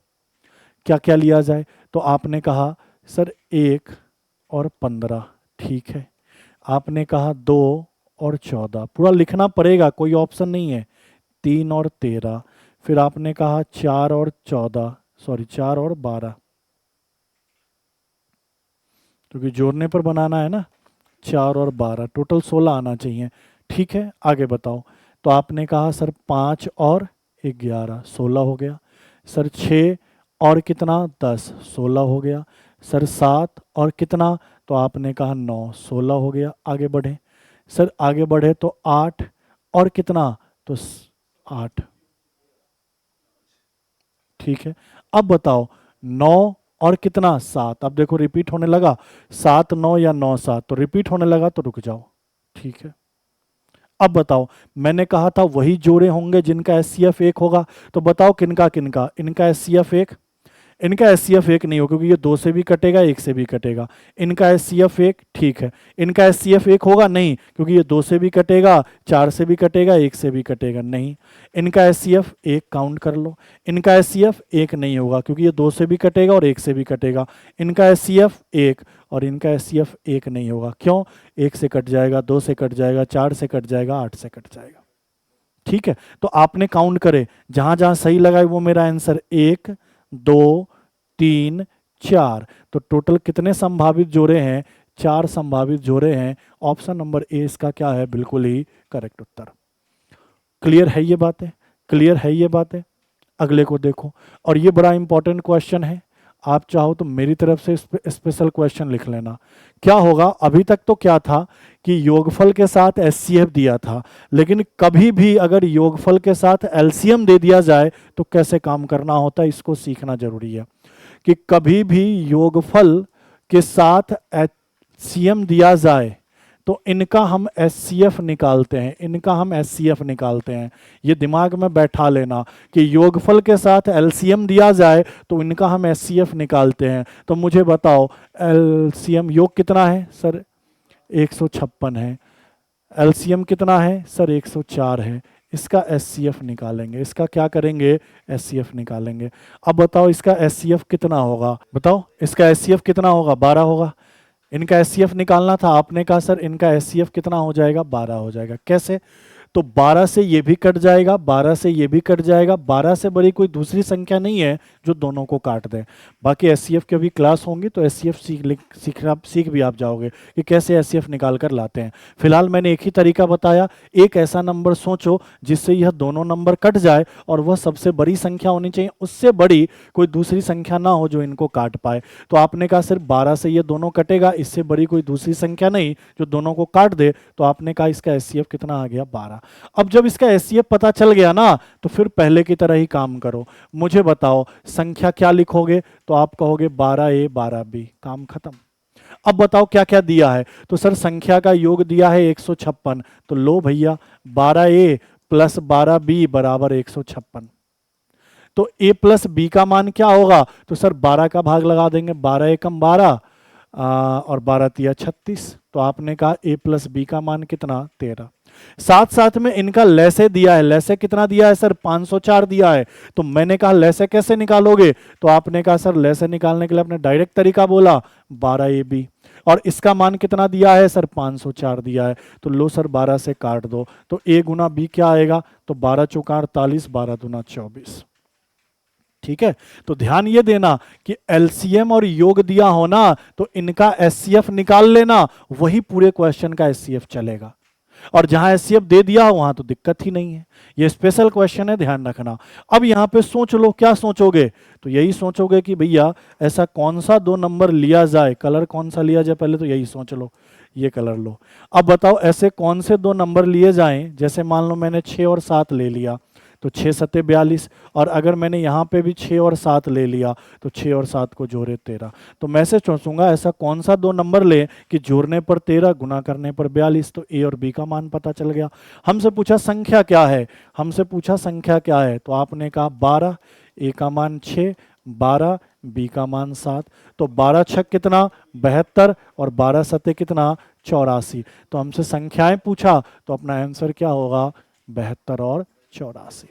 क्या क्या लिया जाए। तो आपने कहा सर 1 और 15, ठीक है। आपने कहा 2 और 14, पूरा लिखना पड़ेगा, कोई ऑप्शन नहीं है। 3 और 13, फिर आपने कहा 4 और 14, सॉरी 4 और 12, क्योंकि जोड़ने पर बनाना है ना। 4 और 12 टोटल 16 आना चाहिए। ठीक है, आगे बताओ। तो आपने कहा सर 5 और 11, 16 हो गया। सर 6 और कितना, 10, 16 हो गया। सर 7 और कितना, तो आपने कहा 9, 16 हो गया। आगे बढ़े सर, आगे बढ़े तो 8 और कितना, तो 8। ठीक है, अब बताओ 9 और कितना 7। अब देखो रिपीट होने लगा, 7 9 या 9 7, तो रिपीट होने लगा तो रुक जाओ। ठीक है, अब बताओ, मैंने कहा था वही जोड़े होंगे जिनका एचसीएफ 1 होगा, तो बताओ किनका किनका, इनका एचसीएफ 1, इनका एचसीएफ 1 नहीं हो क्योंकि ये 2 से भी कटेगा 1 से भी कटेगा। इनका एचसीएफ 1, ठीक है, इनका एचसीएफ 1 होगा नहीं क्योंकि ये 2 से भी कटेगा, 4 से भी कटेगा, 1 से भी कटेगा, नहीं। इनका एचसीएफ 1 काउंट कर लो, इनका एचसीएफ 1 नहीं होगा क्योंकि ये 2 से भी कटेगा और 1 से भी कटेगा। इनका एचसीएफ 1 और इनका एचसीएफ 1 नहीं होगा, क्यों, 1 से कट जाएगा, 2 से कट जाएगा, 4 से कट जाएगा, 8 से कट जाएगा। ठीक है, तो आपने काउंट करे, जहां जहां सही लगाए वो मेरा आंसर 1 2 3 4, तो टोटल कितने संभावित जोड़े हैं, 4 संभावित जोड़े हैं। ऑप्शन नंबर ए इसका क्या है, बिल्कुल ही करेक्ट उत्तर। क्लियर है ये बातें, क्लियर है ये बातें। अगले को देखो, और ये बड़ा इंपॉर्टेंट क्वेश्चन है, आप चाहो तो मेरी तरफ से स्पेशल क्वेश्चन लिख लेना। क्या होगा, अभी तक तो क्या था कि योगफल के साथ एचसीएफ दिया था, लेकिन कभी भी अगर योगफल के साथ एलसीएम दे दिया जाए तो कैसे काम करना होता है, इसको सीखना जरूरी है। कि कभी भी योगफल के साथ एचसीएम दिया जाए तो इनका हम एचसीएफ निकालते हैं, इनका हम एचसीएफ निकालते हैं। ये दिमाग में बैठा लेना कि योगफल के साथ एलसीएम दिया जाए तो इनका हम एचसीएफ निकालते हैं। तो मुझे बताओ एलसीएम, योग कितना है सर, 156 है। एलसीएम कितना है सर, 104 है। इसका एचसीएफ निकालेंगे, इसका क्या करेंगे, एचसीएफ निकालेंगे। अब बताओ इसका एचसीएफ कितना होगा, बताओ इसका एचसीएफ कितना होगा, 12 होगा। इनका एचसीएफ निकालना था, आपने कहा सर इनका एचसीएफ कितना हो जाएगा, 12 हो जाएगा। कैसे, तो 12 से ये भी कट जाएगा, 12 से ये भी कट जाएगा, 12 से बड़ी कोई दूसरी संख्या नहीं है जो दोनों को काट दे। बाकी एचसीएफ की अभी क्लास होंगी तो एचसीएफ सीख भी आप जाओगे कि कैसे एचसीएफ निकाल कर लाते हैं। फिलहाल मैंने एक ही तरीका बताया, एक ऐसा नंबर सोचो जिससे यह दोनों नंबर कट जाए और वह सबसे बड़ी संख्या होनी चाहिए, उससे बड़ी कोई दूसरी संख्या ना हो जो इनको काट पाए। तो आपने कहा सिर्फ 12 से ये दोनों कटेगा, इससे बड़ी कोई दूसरी संख्या नहीं जो दोनों को काट दे, तो आपने कहा इसका एचसीएफ कितना आ गया, 12। अब जब इसका एचसीएफ पता चल गया ना, तो फिर पहले की तरह ही काम करो। मुझे बताओ संख्या क्या लिखोगे, तो आप कहोगे 12A 12B, काम खत्म। अब बताओ क्या क्या दिया है, तो सर संख्या का योग दिया है 156, तो लो भैया 12A प्लस 12B बराबर 156। तो A प्लस B का मान क्या होगा, तो सर 12 का भाग लगा देंगे, 12 एकम 12 और 12 तिया 36। तो आपने कहा A प्लस B का मान कितना, 13। साथ साथ में इनका लैसे दिया है, लैसे कितना दिया है सर, 504 दिया है। तो मैंने कहा लैसे कैसे निकालोगे, तो आपने कहा सर लैसे निकालने के लिए आपने डायरेक्ट तरीका बोला 12AB, और इसका मान कितना दिया है सर, 504 दिया है। तो लो सर 12 से काट दो, तो A गुना B क्या आएगा, तो 12 चौका 48, 12 दूना 24। ठीक है, तो ध्यान ये देना कि एलसीएम और योग दिया हो ना, तो इनका एचसीएफ निकाल लेना, वही पूरे क्वेश्चन का एचसीएफ चलेगा। और जहां एचसीएफ दे दिया हो वहां तो दिक्कत ही नहीं है। ये स्पेशल क्वेश्चन है, ध्यान रखना। अब यहां पे सोच लो, क्या सोचोगे, तो यही सोचोगे कि भैया ऐसा कौन सा 2 नंबर लिया जाए, कलर कौन सा लिया जाए, पहले तो यही सोच लो, ये कलर लो। अब बताओ ऐसे कौन से 2 नंबर लिए जाएं, जैसे मान लो मैंने 6 और 7 ले लिया, तो 6 सत्ते 42, और अगर मैंने यहाँ पे भी 6 और 7 ले लिया तो 6 और 7 को जोड़े 13। तो मैं से सोचूंगा ऐसा कौन सा 2 नंबर ले कि जोड़ने पर 13 गुना करने पर 42, तो ए और बी का मान पता चल गया। हमसे पूछा संख्या क्या है, हमसे पूछा संख्या क्या है, तो आपने कहा 12, ए का मान 6, 12 बी का मान 7। तो 12 छक कितना, 72, और 12 सत्ते कितना, 84। तो हमसे संख्याएं पूछा तो अपना आंसर क्या होगा, 72 और 84।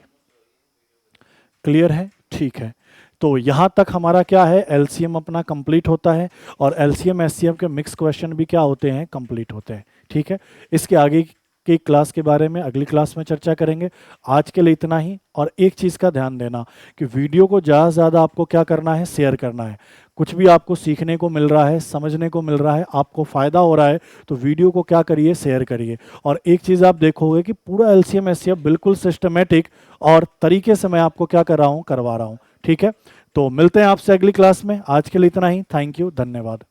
क्लियर है, ठीक है। तो यहां तक हमारा क्या है, एलसीएम अपना कंप्लीट होता है, और एलसीएम एचसीएफ के मिक्स क्वेश्चन भी क्या होते हैं, कंप्लीट होते हैं। ठीक है, इसके आगे की क्लास के बारे में अगली क्लास में चर्चा करेंगे। आज के लिए इतना ही, और एक चीज़ का ध्यान देना कि वीडियो को ज़्यादा से ज़्यादा आपको क्या करना है, शेयर करना है। कुछ भी आपको सीखने को मिल रहा है, समझने को मिल रहा है, आपको फ़ायदा हो रहा है, तो वीडियो को क्या करिए, शेयर करिए। और एक चीज़ आप देखोगे कि पूरा एलसीएम एचसीएफ बिल्कुल सिस्टमेटिक और तरीके से मैं आपको क्या कर रहा हूँ, करवा रहा हूँ। ठीक है, तो मिलते हैं आपसे अगली क्लास में। आज के लिए इतना ही, थैंक यू, धन्यवाद।